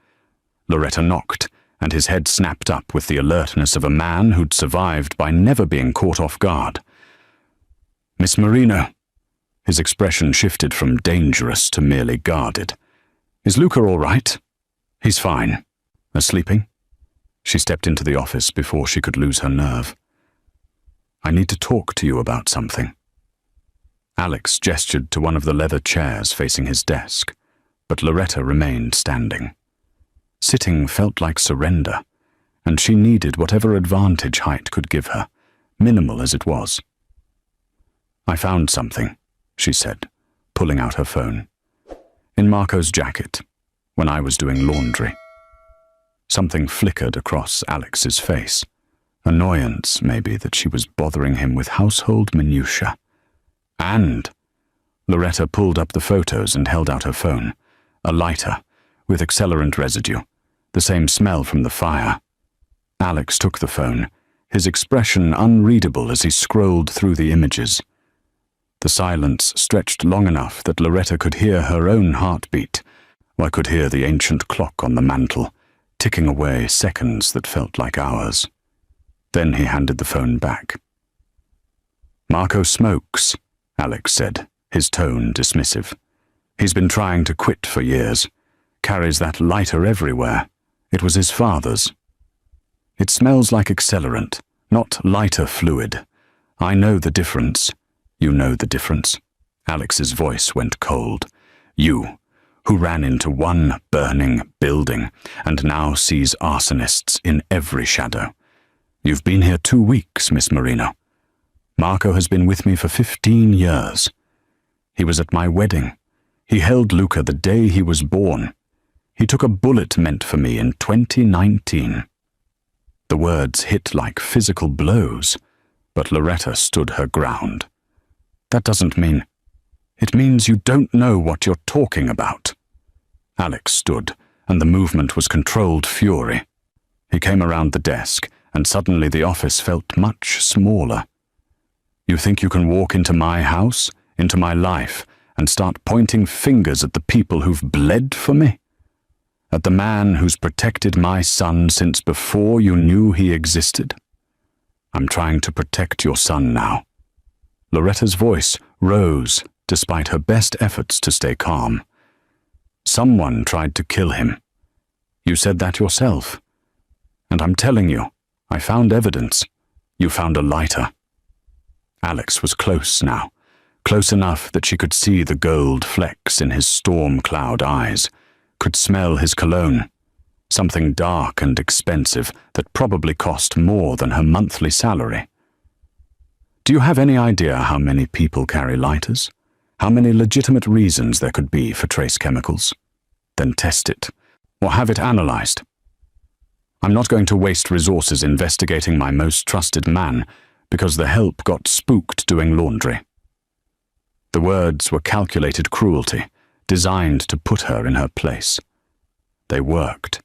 Loretta knocked, and his head snapped up with the alertness of a man who'd survived by never being caught off guard. "Miss Marino." His expression shifted from dangerous to merely guarded. "Is Luca all right?" "He's fine." "Sleeping?" She stepped into the office before she could lose her nerve. "I need to talk to you about something." Alex gestured to one of the leather chairs facing his desk, but Loretta remained standing. Sitting felt like surrender, and she needed whatever advantage height could give her, minimal as it was. "I found something," she said, pulling out her phone. "In Marco's jacket, when I was doing laundry." Something flickered across Alex's face. Annoyance, maybe, that she was bothering him with household minutiae. And Loretta pulled up the photos and held out her phone, a lighter, with accelerant residue, the same smell from the fire. Alex took the phone, his expression unreadable as he scrolled through the images. The silence stretched long enough that Loretta could hear her own heartbeat, or could hear the ancient clock on the mantel, ticking away seconds that felt like hours. Then he handed the phone back. "Marco smokes," Alex said, his tone dismissive. "He's been trying to quit for years. Carries that lighter everywhere. It was his father's. It smells like accelerant, not lighter fluid. I know the difference. You know the difference." Alex's voice went cold. "You, who ran into one burning building and now sees arsonists in every shadow. You've been here 2 weeks, Miss Marino. Marco has been with me for 15 years. He was at my wedding. He held Luca the day he was born. He took a bullet meant for me in 2019. The words hit like physical blows, but Loretta stood her ground. "That doesn't mean... It means you don't know what you're talking about." Alex stood, and the movement was controlled fury. He came around the desk, and suddenly the office felt much smaller. "You think you can walk into my house, into my life, and start pointing fingers at the people who've bled for me? At the man who's protected my son since before you knew he existed? I'm trying to protect your son now." Loretta's voice rose despite her best efforts to stay calm. "Someone tried to kill him. You said that yourself. And I'm telling you, I found evidence. You found a lighter." Alex was close now, close enough that she could see the gold flecks in his storm cloud eyes, could smell his cologne, something dark and expensive that probably cost more than her monthly salary. "Do you have any idea how many people carry lighters? How many legitimate reasons there could be for trace chemicals? Then test it, or have it analyzed. I'm not going to waste resources investigating my most trusted man because the help got spooked doing laundry." The words were calculated cruelty, designed to put her in her place. They worked.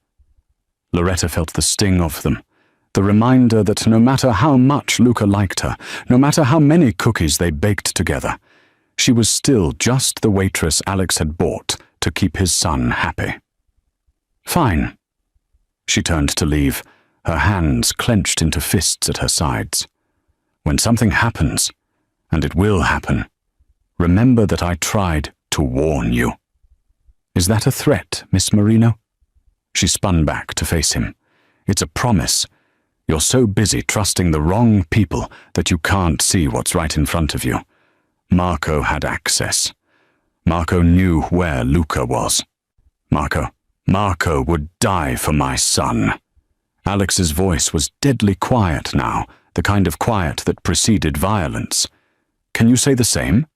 Loretta felt the sting of them, the reminder that no matter how much Luca liked her, no matter how many cookies they baked together, she was still just the waitress Alex had bought to keep his son happy. "Fine." She turned to leave, her hands clenched into fists at her sides. "When something happens, and it will happen, remember that I tried to warn you." "Is that a threat, Miss Marino?" She spun back to face him. "It's a promise. You're so busy trusting the wrong people that you can't see what's right in front of you. Marco had access. Marco knew where Luca was. Marco would die for my son." Alex's voice was deadly quiet now, the kind of quiet that preceded violence. "Can you say the same?"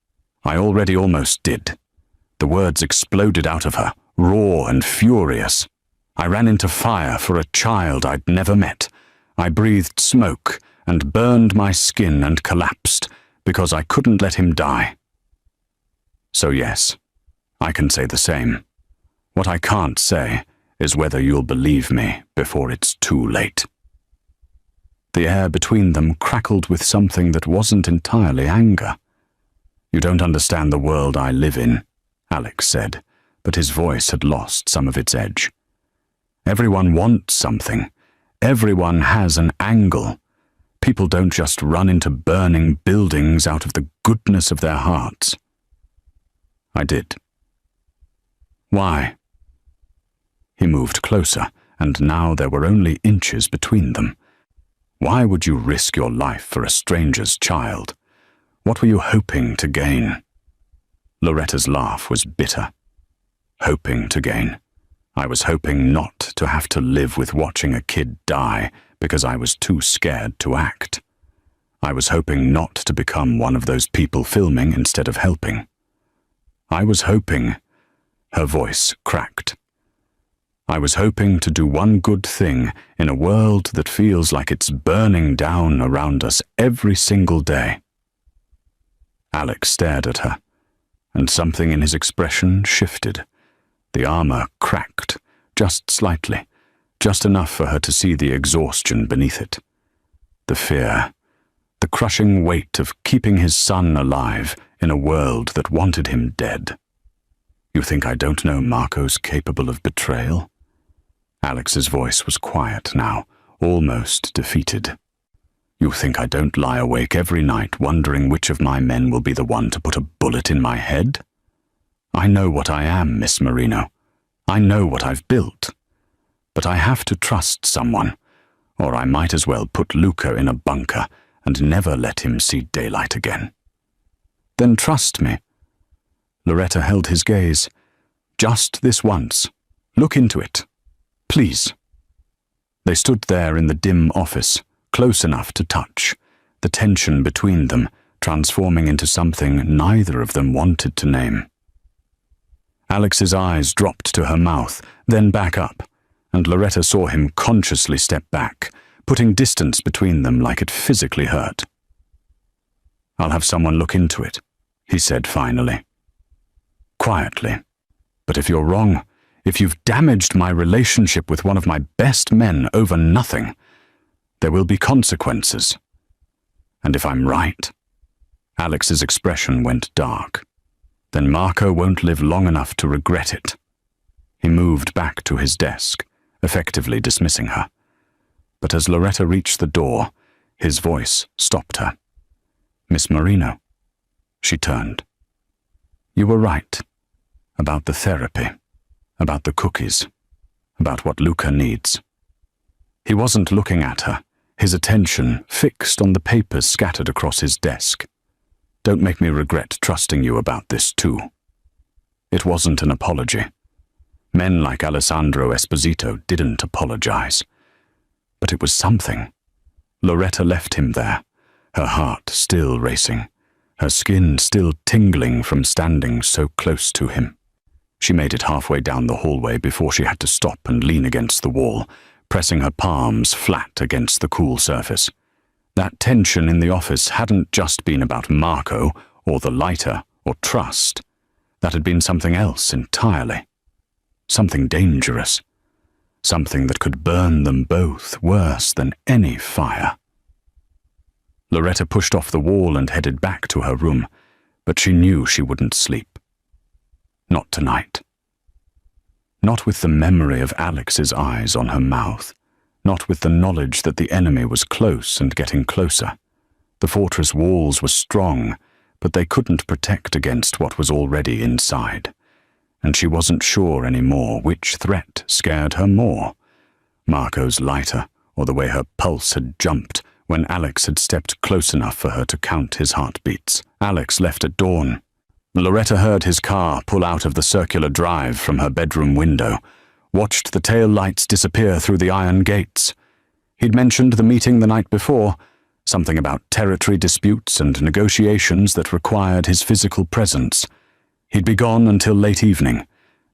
"I already almost did." The words exploded out of her, raw and furious. "I ran into fire for a child I'd never met. I breathed smoke and burned my skin and collapsed because I couldn't let him die. So yes, I can say the same. What I can't say is whether you'll believe me before it's too late." The air between them crackled with something that wasn't entirely anger. "You don't understand the world I live in," Alex said, but his voice had lost some of its edge. "Everyone wants something. Everyone has an angle. People don't just run into burning buildings out of the goodness of their hearts." "I did." "Why?" He moved closer, and now there were only inches between them. "Why would you risk your life for a stranger's child? What were you hoping to gain? Loretta's laugh was bitter. Hoping to gain. I was hoping not to have to live with watching a kid die because I was too scared to act. I was hoping not to become one of those people filming instead of helping. I was hoping... Her voice cracked. I was hoping to do one good thing in a world that feels like it's burning down around us every single day. Alex stared at her, and something in his expression shifted. The armor cracked, just slightly, just enough for her to see the exhaustion beneath it. The fear, the crushing weight of keeping his son alive in a world that wanted him dead. You think I don't know Marco's capable of betrayal? Alex's voice was quiet now, almost defeated. You think I don't lie awake every night wondering which of my men will be the one to put a bullet in my head? I know what I am, Miss Marino. I know what I've built. But I have to trust someone, or I might as well put Luca in a bunker and never let him see daylight again. Then trust me. Loretta held his gaze. Just this once. Look into it. Please. They stood there in the dim office, close enough to touch, the tension between them transforming into something neither of them wanted to name. Alex's eyes dropped to her mouth, then back up, and Loretta saw him consciously step back, putting distance between them like it physically hurt. I'll have someone look into it, he said finally. Quietly. But if you're wrong, if you've damaged my relationship with one of my best men over nothing, there will be consequences. And if I'm right, Alex's expression went dark. Then Marco won't live long enough to regret it. He moved back to his desk, effectively dismissing her. But as Loretta reached the door, his voice stopped her. Miss Marino. She turned. You were right. About the therapy. About the cookies. About what Luca needs. He wasn't looking at her, his attention fixed on the papers scattered across his desk. Don't make me regret trusting you about this too. It wasn't an apology. Men like Alessandro Esposito didn't apologize. But it was something. Loretta left him there, her heart still racing, her skin still tingling from standing so close to him. She made it halfway down the hallway before she had to stop and lean against the wall, pressing her palms flat against the cool surface. That tension in the office hadn't just been about Marco, or the lighter, or trust. That had been something else entirely. Something dangerous. Something that could burn them both worse than any fire. Loretta pushed off the wall and headed back to her room, but she knew she wouldn't sleep. Not tonight. Not with the memory of Alex's eyes on her mouth. Not with the knowledge that the enemy was close and getting closer. The fortress walls were strong, but they couldn't protect against what was already inside. And she wasn't sure anymore which threat scared her more. Marco's lighter, or the way her pulse had jumped when Alex had stepped close enough for her to count his heartbeats. Alex left at dawn. Loretta heard his car pull out of the circular drive from her bedroom window, watched the tail lights disappear through the iron gates. He'd mentioned the meeting the night before, something about territory disputes and negotiations that required his physical presence. He'd be gone until late evening,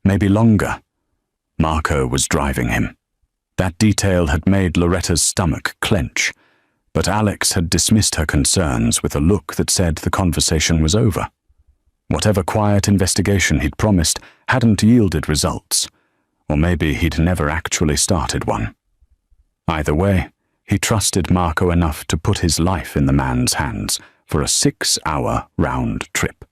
maybe longer. Marco was driving him. That detail had made Loretta's stomach clench, but Alex had dismissed her concerns with a look that said the conversation was over. Whatever quiet investigation he'd promised hadn't yielded results, or maybe he'd never actually started one. Either way, he trusted Marco enough to put his life in the man's hands for a 6-hour round trip.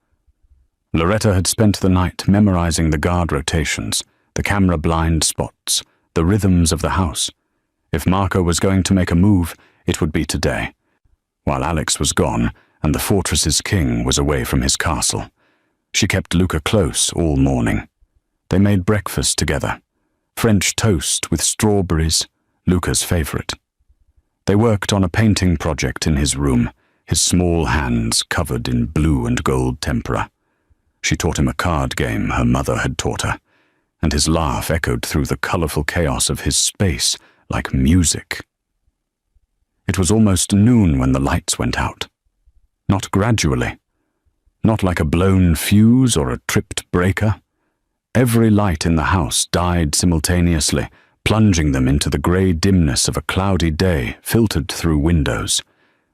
Loretta had spent the night memorizing the guard rotations, the camera blind spots, the rhythms of the house. If Marco was going to make a move, it would be today, while Alex was gone and the fortress's king was away from his castle. She kept Luca close all morning. They made breakfast together. French toast with strawberries, Luca's favorite. They worked on a painting project in his room, his small hands covered in blue and gold tempera. She taught him a card game her mother had taught her, and his laugh echoed through the colorful chaos of his space like music. It was almost noon when the lights went out. Not gradually. Not like a blown fuse or a tripped breaker. Every light in the house died simultaneously, plunging them into the grey dimness of a cloudy day filtered through windows.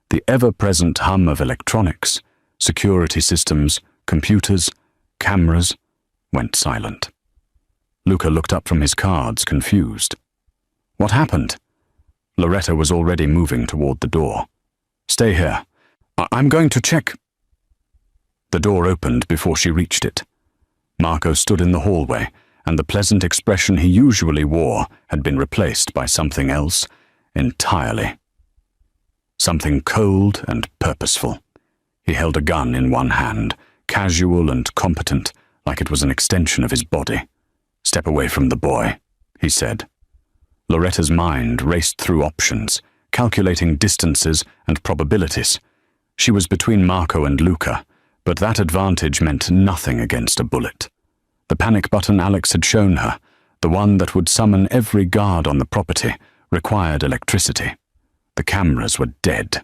The ever-present hum of electronics, security systems, computers, cameras, went silent. Luca looked up from his cards, confused. What happened? Loretta was already moving toward the door. Stay here. I'm going to check. The door opened before she reached it. Marco stood in the hallway, and the pleasant expression he usually wore had been replaced by something else entirely. Something cold and purposeful. He held a gun in one hand, casual and competent, like it was an extension of his body. Step away from the boy, he said. Loretta's mind raced through options, calculating distances and probabilities. She was between Marco and Luca, but that advantage meant nothing against a bullet. The panic button Alex had shown her, the one that would summon every guard on the property, required electricity. The cameras were dead.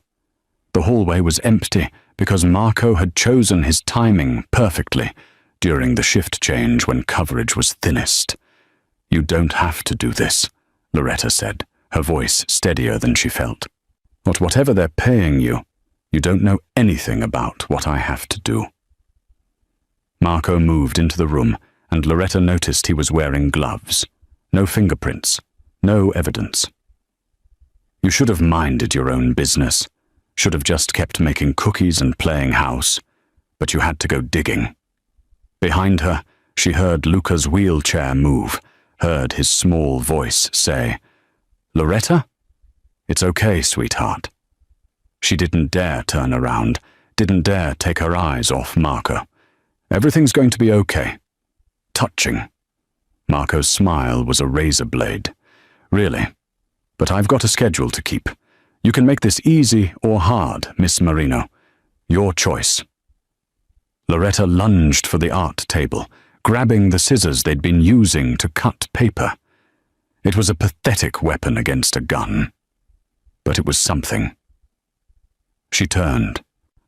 The hallway was empty because Marco had chosen his timing perfectly during the shift change when coverage was thinnest. You don't have to do this, Loretta said, her voice steadier than she felt. But whatever they're paying you, you don't know anything about what I have to do. Marco moved into the room, and Loretta noticed he was wearing gloves. No fingerprints, no evidence. You should have minded your own business, should have just kept making cookies and playing house, but you had to go digging. Behind her, she heard Luca's wheelchair move, heard his small voice say, "Loretta? It's okay, sweetheart." She didn't dare turn around, didn't dare take her eyes off Marco. Everything's going to be okay. Touching. Marco's smile was a razor blade. Really? But I've got a schedule to keep. You can make this easy or hard, Miss Marino. Your choice. Loretta lunged for the art table, grabbing the scissors they'd been using to cut paper. It was a pathetic weapon against a gun. But it was something. She turned.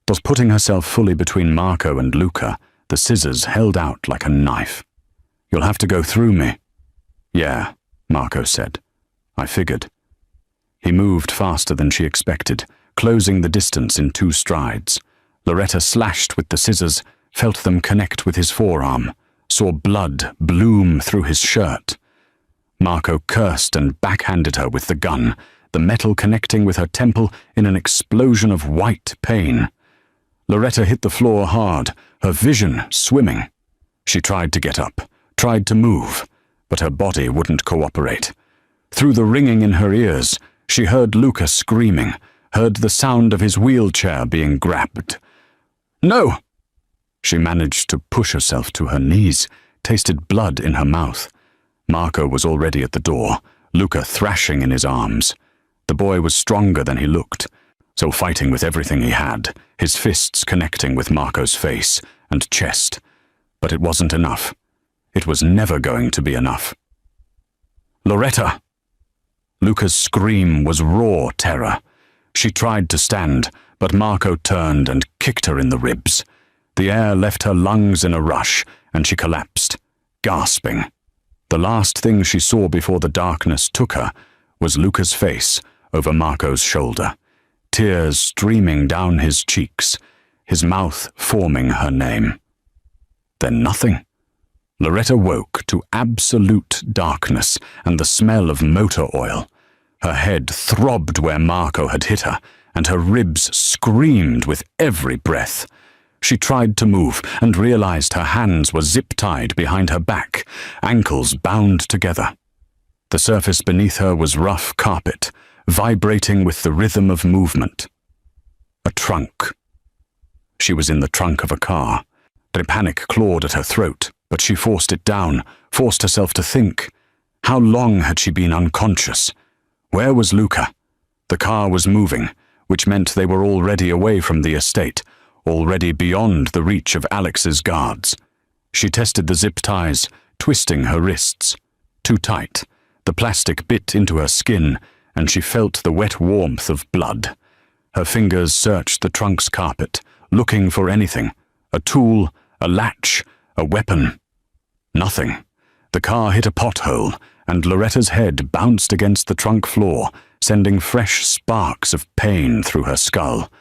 Was putting herself fully between Marco and Luca, the scissors held out like a knife. You'll have to go through me. Yeah, Marco said. I figured. He moved faster than she expected, closing the distance in 2 strides. Loretta slashed with the scissors, felt them connect with his forearm, saw blood bloom through his shirt. Marco cursed and backhanded her with the gun, the metal connecting with her temple in an explosion of white pain. Loretta hit the floor hard, her vision swimming. She tried to get up, tried to move, but her body wouldn't cooperate. Through the ringing in her ears, she heard Luca screaming, heard the sound of his wheelchair being grabbed. No! She managed to push herself to her knees, tasted blood in her mouth. Marco was already at the door, Luca thrashing in his arms. The boy was stronger than he looked, so fighting with everything he had, his fists connecting with Marco's face and chest. But it wasn't enough. It was never going to be enough. Loretta! Luca's scream was raw terror. She tried to stand, but Marco turned and kicked her in the ribs. The air left her lungs in a rush, and she collapsed, gasping. The last thing she saw before the darkness took her was Luca's face over Marco's shoulder, tears streaming down his cheeks, his mouth forming her name. Then nothing. Loretta woke to absolute darkness and the smell of motor oil. Her head throbbed where Marco had hit her, and her ribs screamed with every breath. She tried to move and realized her hands were zip-tied behind her back, ankles bound together. The surface beneath her was rough carpet, vibrating with the rhythm of movement. A trunk. She was in the trunk of a car. The panic clawed at her throat, but she forced it down, forced herself to think. How long had she been unconscious? Where was Luca? The car was moving, which meant they were already away from the estate, already beyond the reach of Alex's guards. She tested the zip ties, twisting her wrists. Too tight. The plastic bit into her skin, and she felt the wet warmth of blood. Her fingers searched the trunk's carpet, looking for anything. A tool, a latch, a weapon. Nothing. The car hit a pothole, and Loretta's head bounced against the trunk floor, sending fresh sparks of pain through her skull.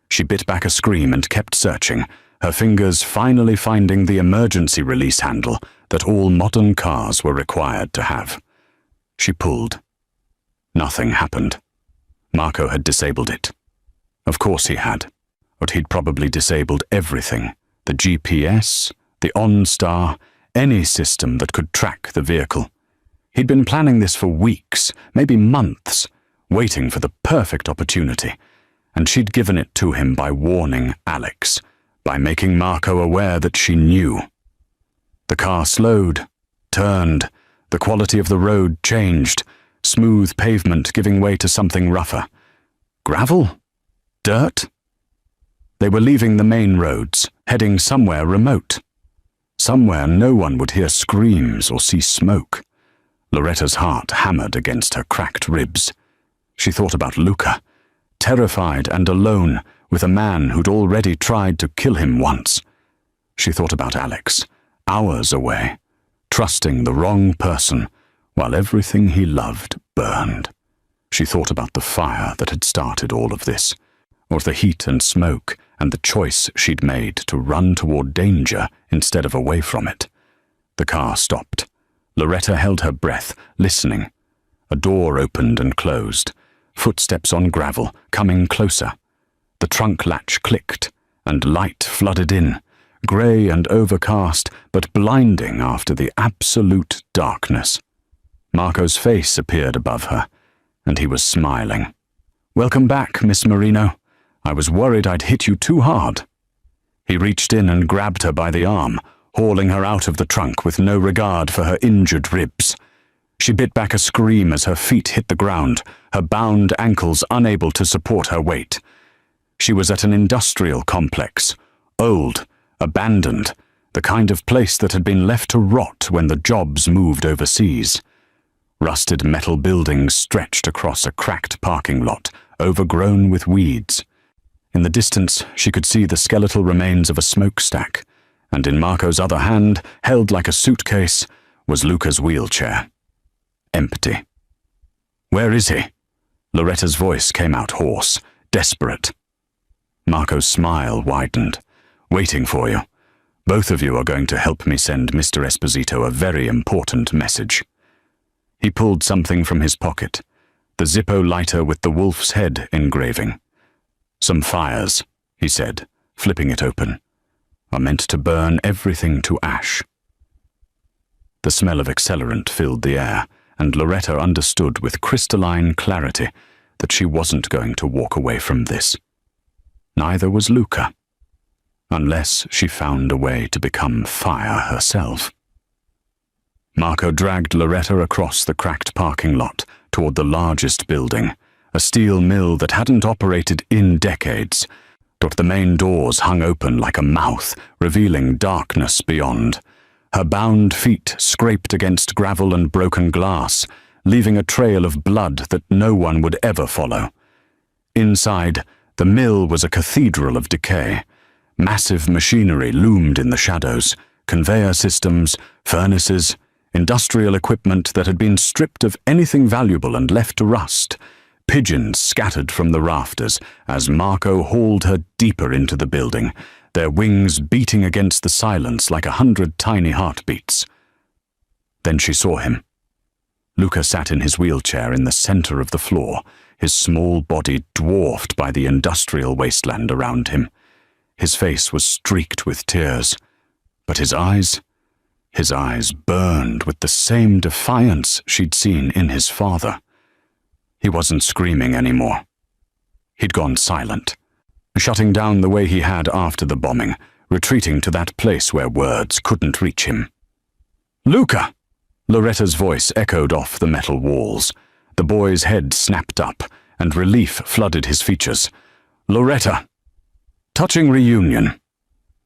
She bit back a scream and kept searching, her fingers finally finding the emergency release handle that all modern cars were required to have. She pulled. Nothing happened. Marco had disabled it. Of course he had. But he'd probably disabled everything. The GPS, the OnStar, any system that could track the vehicle. He'd been planning this for weeks, maybe months, waiting for the perfect opportunity. And she'd given it to him by warning Alex, by making Marco aware that she knew. The car slowed, turned, the quality of the road changed, smooth pavement giving way to something rougher. Gravel? Dirt? They were leaving the main roads, heading somewhere remote. Somewhere no one would hear screams or see smoke. Loretta's heart hammered against her cracked ribs. She thought about Luca, terrified and alone with a man who'd already tried to kill him once. She thought about Alex, hours away, trusting the wrong person while everything he loved burned. She thought about the fire that had started all of this, or the heat and smoke and the choice she'd made to run toward danger instead of away from it. The car stopped. Loretta held her breath, listening. A door opened and closed, footsteps on gravel, coming closer. The trunk latch clicked, and light flooded in, grey and overcast, but blinding after the absolute darkness. Marco's face appeared above her, and he was smiling. "Welcome back, Miss Marino. I was worried I'd hit you too hard." He reached in and grabbed her by the arm, hauling her out of the trunk with no regard for her injured ribs. She bit back a scream as her feet hit the ground, her bound ankles unable to support her weight. She was at an industrial complex, old, abandoned, the kind of place that had been left to rot when the jobs moved overseas. Rusted metal buildings stretched across a cracked parking lot, overgrown with weeds. In the distance, she could see the skeletal remains of a smokestack, and in Marco's other hand, held like a suitcase, was Luca's wheelchair. Empty. "Where is he?" Loretta's voice came out hoarse, desperate. Marco's smile widened. "Waiting for you. Both of you are going to help me send Mr. Esposito a very important message." He pulled something from his pocket, the Zippo lighter with the wolf's head engraving. "Some fires," he said, flipping it open, "are meant to burn everything to ash." The smell of accelerant filled the air, and Loretta understood with crystalline clarity that she wasn't going to walk away from this. Neither was Luca, unless she found a way to become fire herself. Marco dragged Loretta across the cracked parking lot toward the largest building, a steel mill that hadn't operated in decades, but the main doors hung open like a mouth, revealing darkness beyond. Her bound feet scraped against gravel and broken glass, leaving a trail of blood that no one would ever follow. Inside, the mill was a cathedral of decay. Massive machinery loomed in the shadows, conveyor systems, furnaces, industrial equipment that had been stripped of anything valuable and left to rust. Pigeons scattered from the rafters as Marco hauled her deeper into the building, their wings beating against the silence like 100 tiny heartbeats. Then she saw him. Luca sat in his wheelchair in the center of the floor, his small body dwarfed by the industrial wasteland around him. His face was streaked with tears, but his eyes burned with the same defiance she'd seen in his father. He wasn't screaming anymore. He'd gone silent, shutting down the way he had after the bombing, retreating to that place where words couldn't reach him. "Luca!" Loretta's voice echoed off the metal walls. The boy's head snapped up, and relief flooded his features. "Loretta!" "Touching reunion."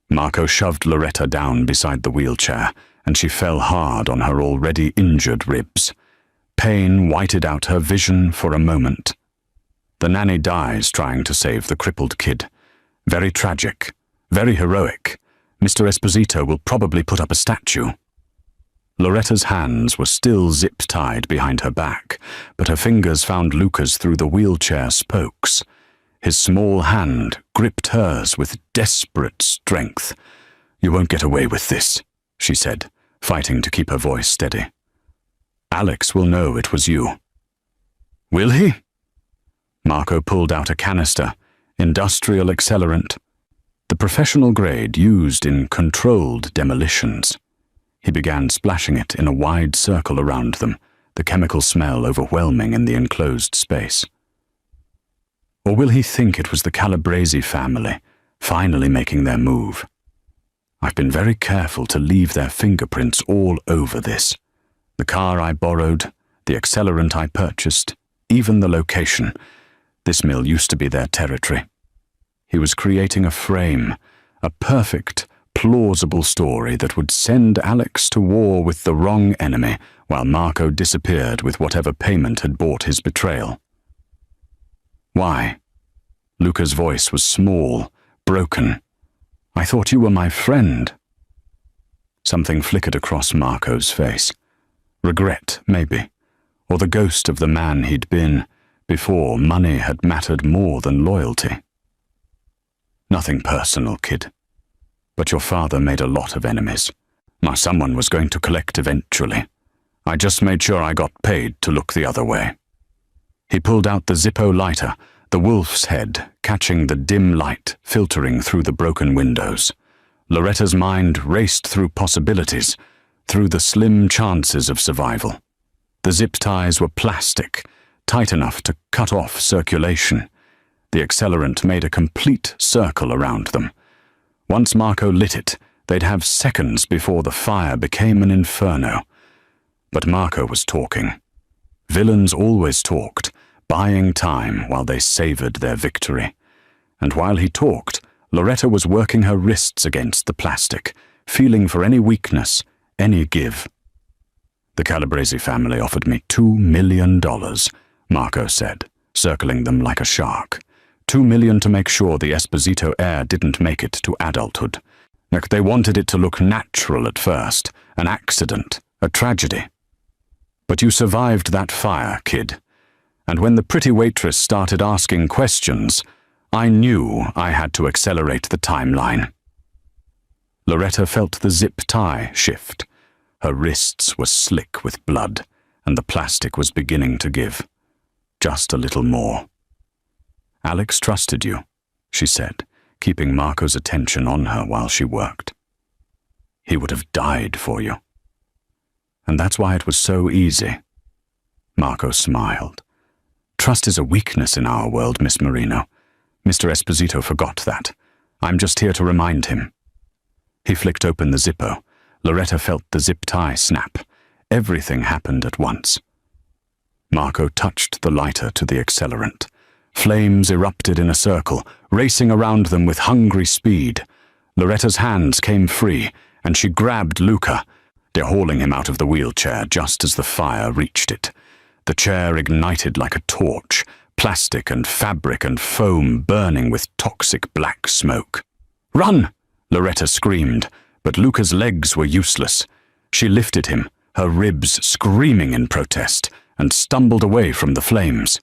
Marco shoved Loretta down beside the wheelchair, and she fell hard on her already injured ribs. Pain whited out her vision for a moment. The nanny dies trying to save the crippled kid. Very tragic, very heroic. Mr. Esposito will probably put up a statue. Loretta's hands were still zip-tied behind her back, but her fingers found Luca's through the wheelchair spokes. His small hand gripped hers with desperate strength. "You won't get away with this," she said, fighting to keep her voice steady. "Alex will know it was you." "Will he?" Marco pulled out a canister, industrial accelerant, the professional grade used in controlled demolitions. He began splashing it in a wide circle around them, the chemical smell overwhelming in the enclosed space. Or will he think it was the Calabrese family, finally making their move? "I've been very careful to leave their fingerprints all over this. The car I borrowed, the accelerant I purchased, even the location. This mill used to be their territory." He was creating a frame, a perfect, plausible story that would send Alex to war with the wrong enemy, while Marco disappeared with whatever payment had bought his betrayal. "Why?" Luca's voice was small, broken. "I thought you were my friend." Something flickered across Marco's face. Regret, maybe, or the ghost of the man he'd been before money had mattered more than loyalty. "Nothing personal, kid. But your father made a lot of enemies. Someone was going to collect eventually. I just made sure I got paid to look the other way." He pulled out the Zippo lighter, the wolf's head catching the dim light filtering through the broken windows. Loretta's mind raced through possibilities, through the slim chances of survival. The zip ties were plastic, tight enough to cut off circulation. The accelerant made a complete circle around them. Once Marco lit it, they'd have seconds before the fire became an inferno. But Marco was talking. Villains always talked, buying time while they savored their victory. And while he talked, Loretta was working her wrists against the plastic, feeling for any weakness, any give. "The Calabrese family offered me $2 million, Marco said, circling them like a shark. $2 million to make sure the Esposito heir didn't make it to adulthood. They wanted it to look natural at first, an accident, a tragedy. But you survived that fire, kid. And when the pretty waitress started asking questions, I knew I had to accelerate the timeline." Loretta felt the zip tie shift. Her wrists were slick with blood, and the plastic was beginning to give. Just a little more. "Alex trusted you," she said, keeping Marco's attention on her while she worked. "He would have died for you. And that's why it was so easy." Marco smiled. "Trust is a weakness in our world, Miss Marino. Mr. Esposito forgot that. I'm just here to remind him." He flicked open the Zippo. Loretta felt the zip tie snap. Everything happened at once. Marco touched the lighter to the accelerant. Flames erupted in a circle, racing around them with hungry speed. Loretta's hands came free, and she grabbed Luca, hauling him out of the wheelchair just as the fire reached it. The chair ignited like a torch, plastic and fabric and foam burning with toxic black smoke. "Run!" Loretta screamed, but Luca's legs were useless. She lifted him, her ribs screaming in protest, and stumbled away from the flames.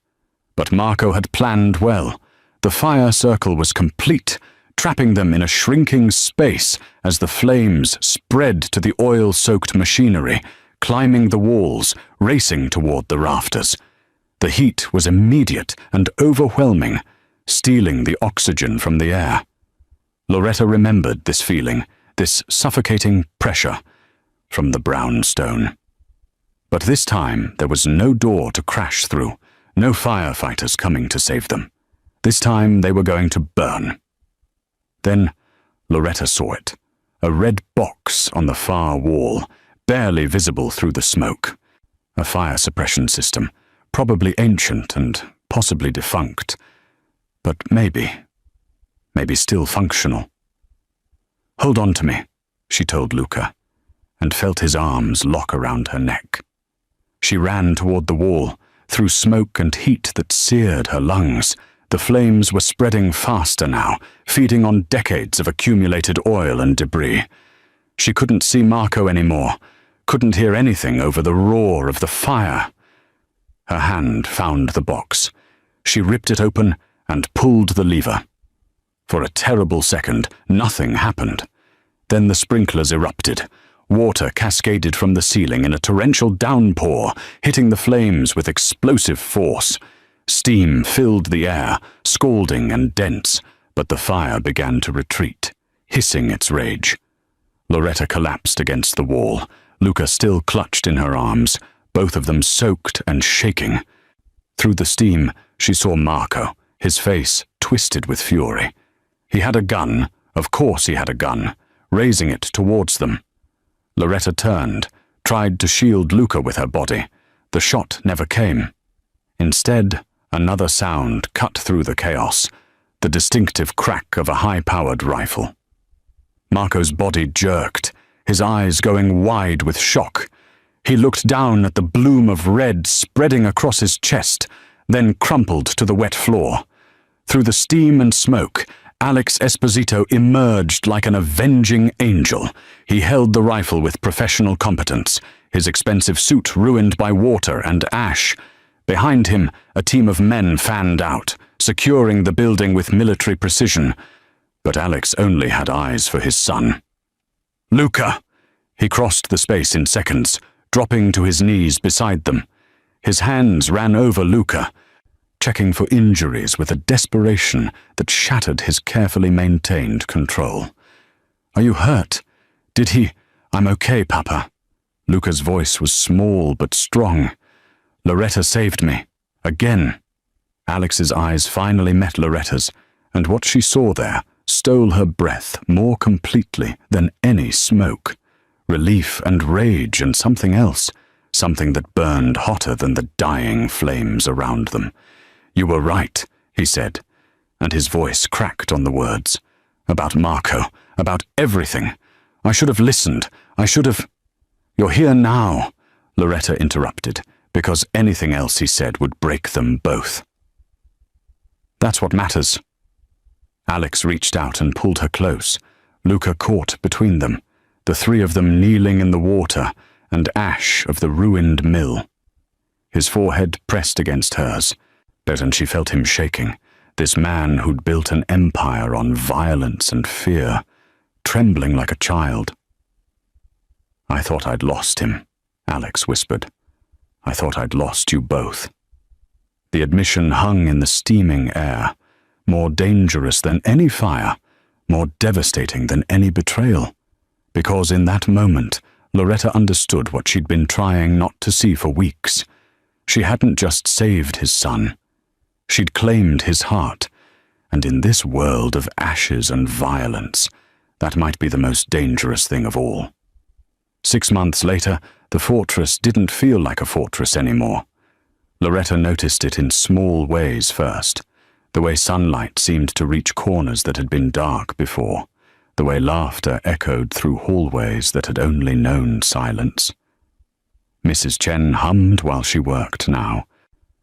But Marco had planned well. The fire circle was complete, trapping them in a shrinking space as the flames spread to the oil-soaked machinery, climbing the walls, racing toward the rafters. The heat was immediate and overwhelming, stealing the oxygen from the air. Loretta remembered this feeling, this suffocating pressure, from the brown stone. But this time there was no door to crash through, no firefighters coming to save them. This time they were going to burn. Then Loretta saw it, a red box on the far wall, barely visible through the smoke. A fire suppression system, probably ancient and possibly defunct, but maybe still functional. "Hold on to me," she told Luca, and felt his arms lock around her neck. She ran toward the wall, through smoke and heat that seared her lungs. The flames were spreading faster now, feeding on decades of accumulated oil and debris. She couldn't see Marco anymore, couldn't hear anything over the roar of the fire. Her hand found the box. She ripped it open and pulled the lever. For a terrible second, nothing happened. Then the sprinklers erupted. Water cascaded from the ceiling in a torrential downpour, hitting the flames with explosive force. Steam filled the air, scalding and dense, but the fire began to retreat, hissing its rage. Loretta collapsed against the wall, Luca still clutched in her arms, both of them soaked and shaking. Through the steam, she saw Marco, his face twisted with fury. He had a gun, of course he had a gun, raising it towards them. Loretta turned, tried to shield Luca with her body. The shot never came. Instead, another sound cut through the chaos, the distinctive crack of a high-powered rifle. Marco's body jerked, his eyes going wide with shock. He looked down at the bloom of red spreading across his chest, then crumpled to the wet floor. Through the steam and smoke, Alex Esposito emerged like an avenging angel. He held the rifle with professional competence, his expensive suit ruined by water and ash. Behind him, a team of men fanned out, securing the building with military precision. But Alex only had eyes for his son. "Luca!" He crossed the space in seconds, dropping to his knees beside them. His hands ran over Luca, checking for injuries with a desperation that shattered his carefully maintained control. "Are you hurt? Did he—" "I'm okay, Papa." Luca's voice was small but strong. "Loretta saved me. Again." Alex's eyes finally met Loretta's, and what she saw there stole her breath more completely than any smoke. Relief and rage and something else, something that burned hotter than the dying flames around them. "You were right," he said, and his voice cracked on the words. "About Marco, about everything. I should have listened. I should have—" "You're here now," Loretta interrupted, because anything else he said would break them both. "That's what matters." Alex reached out and pulled her close. Luca caught between them, the three of them kneeling in the water and ash of the ruined mill. His forehead pressed against hers, and she felt him shaking, this man who'd built an empire on violence and fear, trembling like a child. "I thought I'd lost him," Alex whispered. "I thought I'd lost you both." The admission hung in the steaming air, more dangerous than any fire, more devastating than any betrayal, because in that moment, Loretta understood what she'd been trying not to see for weeks. She hadn't just saved his son. She'd claimed his heart, and in this world of ashes and violence, that might be the most dangerous thing of all. 6 months later, the fortress didn't feel like a fortress anymore. Loretta noticed it in small ways first, the way sunlight seemed to reach corners that had been dark before, the way laughter echoed through hallways that had only known silence. Mrs. Chen hummed while she worked now,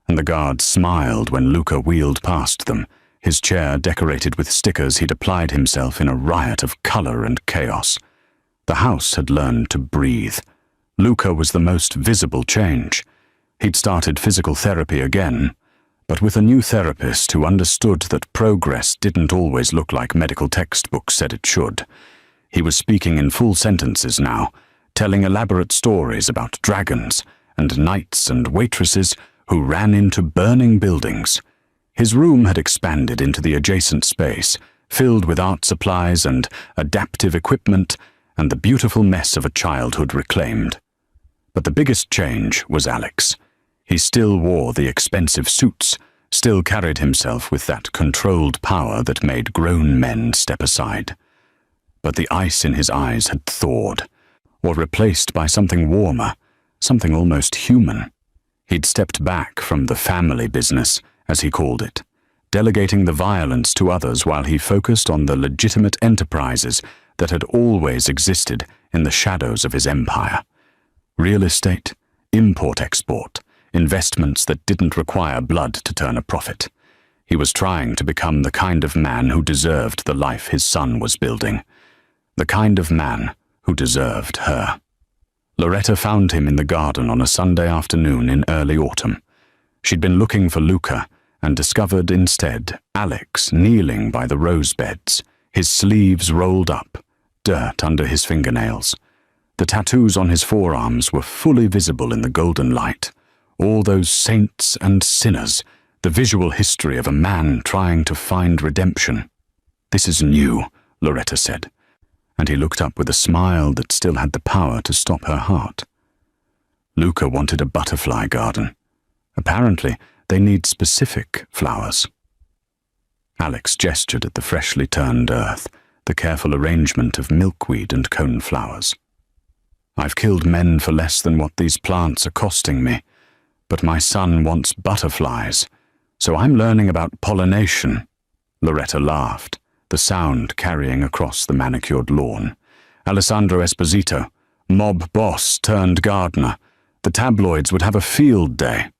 and the guards smiled when Luca wheeled past them, his chair decorated with stickers he'd applied himself in a riot of color and chaos. The house had learned to breathe. Luca was the most visible change. He'd started physical therapy again, but with a new therapist who understood that progress didn't always look like medical textbooks said it should. He was speaking in full sentences now, telling elaborate stories about dragons and knights and waitresses who ran into burning buildings. His room had expanded into the adjacent space, filled with art supplies and adaptive equipment and the beautiful mess of a childhood reclaimed. But the biggest change was Alex. He still wore the expensive suits, still carried himself with that controlled power that made grown men step aside. But the ice in his eyes had thawed, or replaced by something warmer, something almost human. He'd stepped back from the family business as he called it, delegating the violence to others while he focused on the legitimate enterprises that had always existed in the shadows of his empire. Real estate, import-export, investments that didn't require blood to turn a profit. He was trying to become the kind of man who deserved the life his son was building. The kind of man who deserved her. Loretta found him in the garden on a Sunday afternoon in early autumn. She'd been looking for Luca and discovered instead Alex kneeling by the rose beds, his sleeves rolled up, dirt under his fingernails. The tattoos on his forearms were fully visible in the golden light. All those saints and sinners, the visual history of a man trying to find redemption. "This is new," Loretta said, and he looked up with a smile that still had the power to stop her heart. Luca wanted a butterfly garden. Apparently, they need specific flowers. Alex gestured at the freshly turned earth, the careful arrangement of milkweed and coneflowers. "I've killed men for less than what these plants are costing me, but my son wants butterflies, so I'm learning about pollination." Loretta laughed, the sound carrying across the manicured lawn. Alessandro Esposito, mob boss turned gardener. The tabloids would have a field day.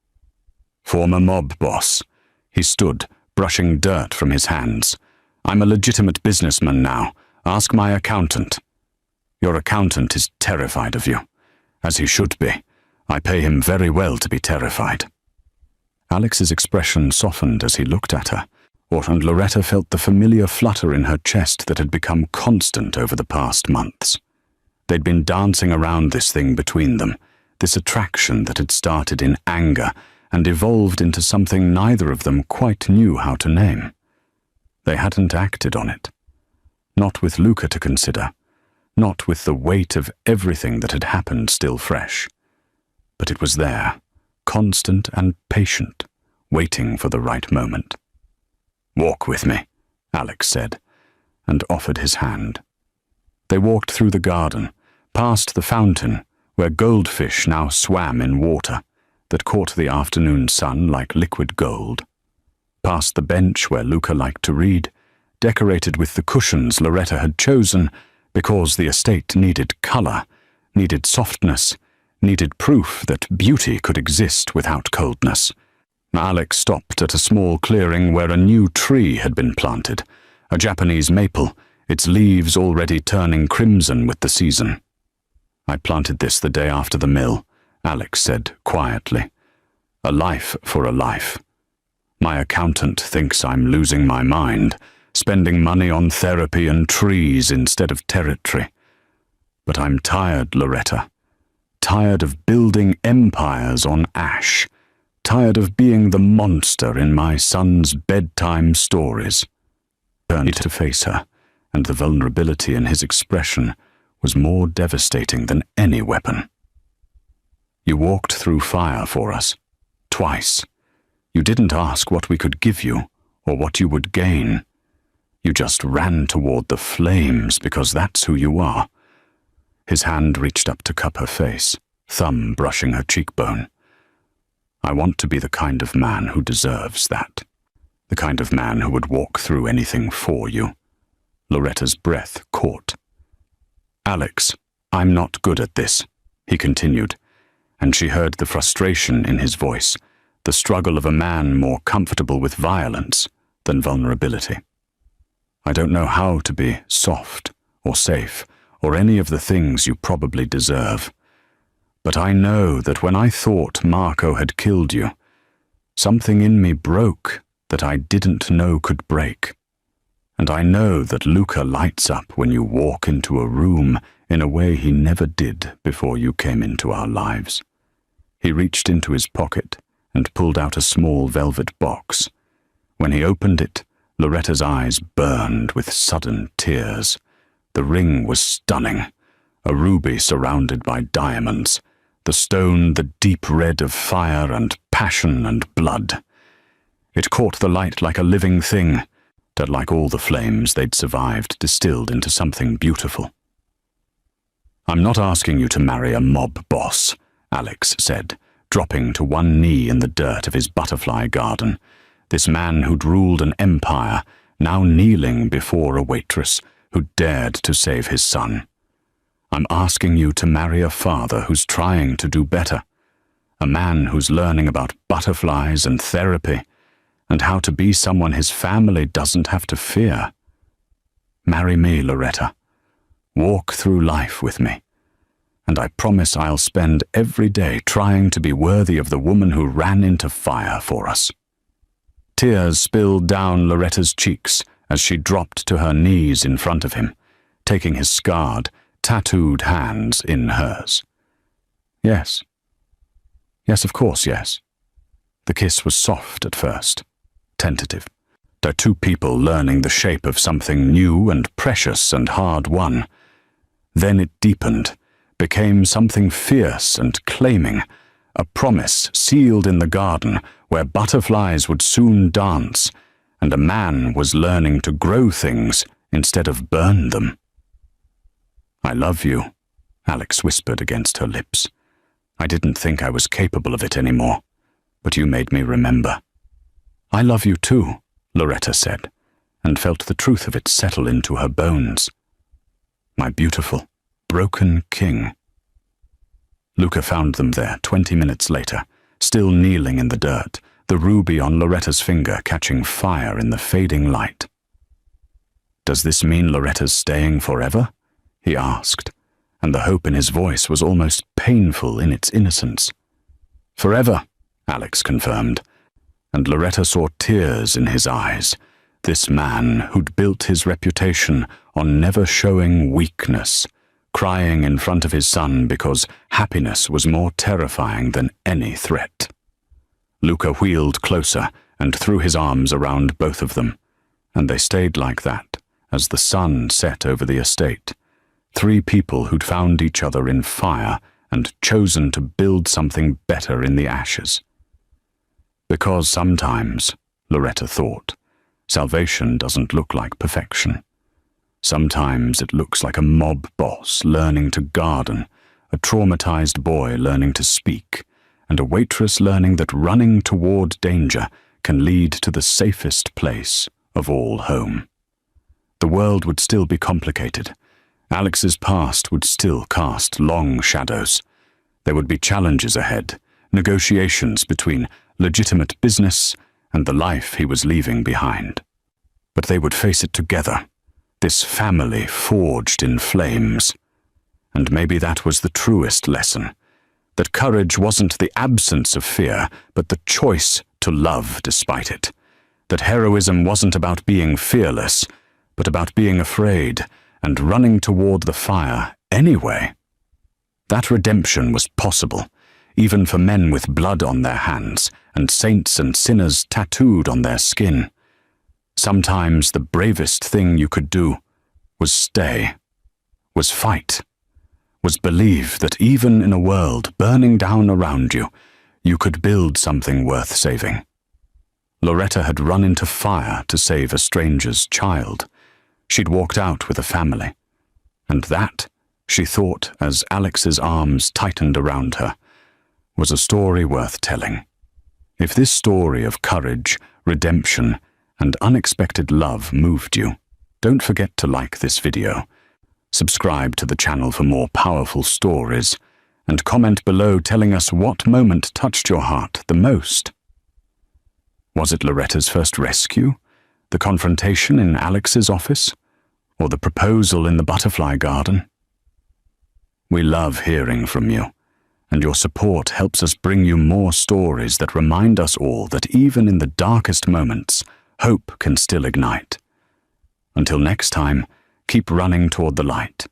Former mob boss. He stood, brushing dirt from his hands. "I'm a legitimate businessman now. Ask my accountant." "Your accountant is terrified of you." "As he should be. I pay him very well to be terrified." Alex's expression softened as he looked at her, and Loretta felt the familiar flutter in her chest that had become constant over the past months. They'd been dancing around this thing between them, this attraction that had started in anger and evolved into something neither of them quite knew how to name. They hadn't acted on it. Not with Luca to consider, not with the weight of everything that had happened still fresh. But it was there, constant and patient, waiting for the right moment. "Walk with me," Alex said, and offered his hand. They walked through the garden, past the fountain, where goldfish now swam in water that caught the afternoon sun like liquid gold. Past the bench where Luca liked to read, decorated with the cushions Loretta had chosen because the estate needed color, needed softness, needed proof that beauty could exist without coldness. Alex stopped at a small clearing where a new tree had been planted, a Japanese maple, its leaves already turning crimson with the season. "I planted this the day after the mill," Alex said quietly. "A life for a life. My accountant thinks I'm losing my mind, spending money on therapy and trees instead of territory. But I'm tired, Loretta. Tired of building empires on ash. Tired of being the monster in my son's bedtime stories." Turned to face her, and the vulnerability in his expression was more devastating than any weapon. "You walked through fire for us, twice. You didn't ask what we could give you, or what you would gain. You just ran toward the flames because that's who you are." His hand reached up to cup her face, thumb brushing her cheekbone. "I want to be the kind of man who deserves that. The kind of man who would walk through anything for you." Loretta's breath caught. "Alex, I'm not good at this," he continued, and she heard the frustration in his voice, the struggle of a man more comfortable with violence than vulnerability. "I don't know how to be soft or safe or any of the things you probably deserve. But I know that when I thought Marco had killed you, something in me broke that I didn't know could break. And I know that Luca lights up when you walk into a room in a way he never did before you came into our lives." He reached into his pocket and pulled out a small velvet box. When he opened it, Loretta's eyes burned with sudden tears. The ring was stunning, a ruby surrounded by diamonds, the stone the deep red of fire and passion and blood. It caught the light like a living thing, that like all the flames they'd survived distilled into something beautiful. "I'm not asking you to marry a mob boss," Alex said, dropping to one knee in the dirt of his butterfly garden. This man who'd ruled an empire, now kneeling before a waitress who dared to save his son. I'm asking you to marry a father who's trying to do better, a man who's learning about butterflies and therapy, and how to be someone his family doesn't have to fear. Marry me, Loretta. Walk through life with me. And I promise I'll spend every day trying to be worthy of the woman who ran into fire for us. Tears spilled down Loretta's cheeks as she dropped to her knees in front of him, taking his scarred, tattooed hands in hers. Yes. Yes, of course, yes. The kiss was soft at first, tentative. They're two people learning the shape of something new and precious and hard-won. Then it deepened, became something fierce and claiming, a promise sealed in the garden where butterflies would soon dance, and a man was learning to grow things instead of burn them. I love you, Alex whispered against her lips. I didn't think I was capable of it anymore, but you made me remember. I love you too, Loretta said, and felt the truth of it settle into her bones. My beautiful, broken king. Luca found them there 20 minutes later, still kneeling in the dirt, the ruby on Loretta's finger catching fire in the fading light. Does this mean Loretta's staying forever? He asked, and the hope in his voice was almost painful in its innocence. Forever, Alex confirmed, and Loretta saw tears in his eyes, this man who'd built his reputation on never showing weakness, crying in front of his son because happiness was more terrifying than any threat. Luca wheeled closer and threw his arms around both of them, and they stayed like that as the sun set over the estate. Three people who'd found each other in fire and chosen to build something better in the ashes. Because sometimes, Loretta thought, salvation doesn't look like perfection. Sometimes it looks like a mob boss learning to garden, a traumatized boy learning to speak, and a waitress learning that running toward danger can lead to the safest place of all home. The world would still be complicated. Alex's past would still cast long shadows. There would be challenges ahead, negotiations between legitimate business and the life he was leaving behind. But they would face it together, this family forged in flames. And maybe that was the truest lesson, that courage wasn't the absence of fear, but the choice to love despite it. That heroism wasn't about being fearless, but about being afraid and running toward the fire anyway. That redemption was possible, even for men with blood on their hands and saints and sinners tattooed on their skin. Sometimes the bravest thing you could do was stay, was fight, was believe that even in a world burning down around you, you could build something worth saving. Loretta had run into fire to save a stranger's child. She'd walked out with a family. And that, she thought as Alex's arms tightened around her, was a story worth telling. If this story of courage, redemption, and unexpected love moved you, don't forget to like this video, subscribe to the channel for more powerful stories, and comment below telling us what moment touched your heart the most. Was it Loretta's first rescue, the confrontation in Alex's office, or the proposal in the butterfly garden? We love hearing from you, and your support helps us bring you more stories that remind us all that even in the darkest moments, hope can still ignite. Until next time, keep running toward the light.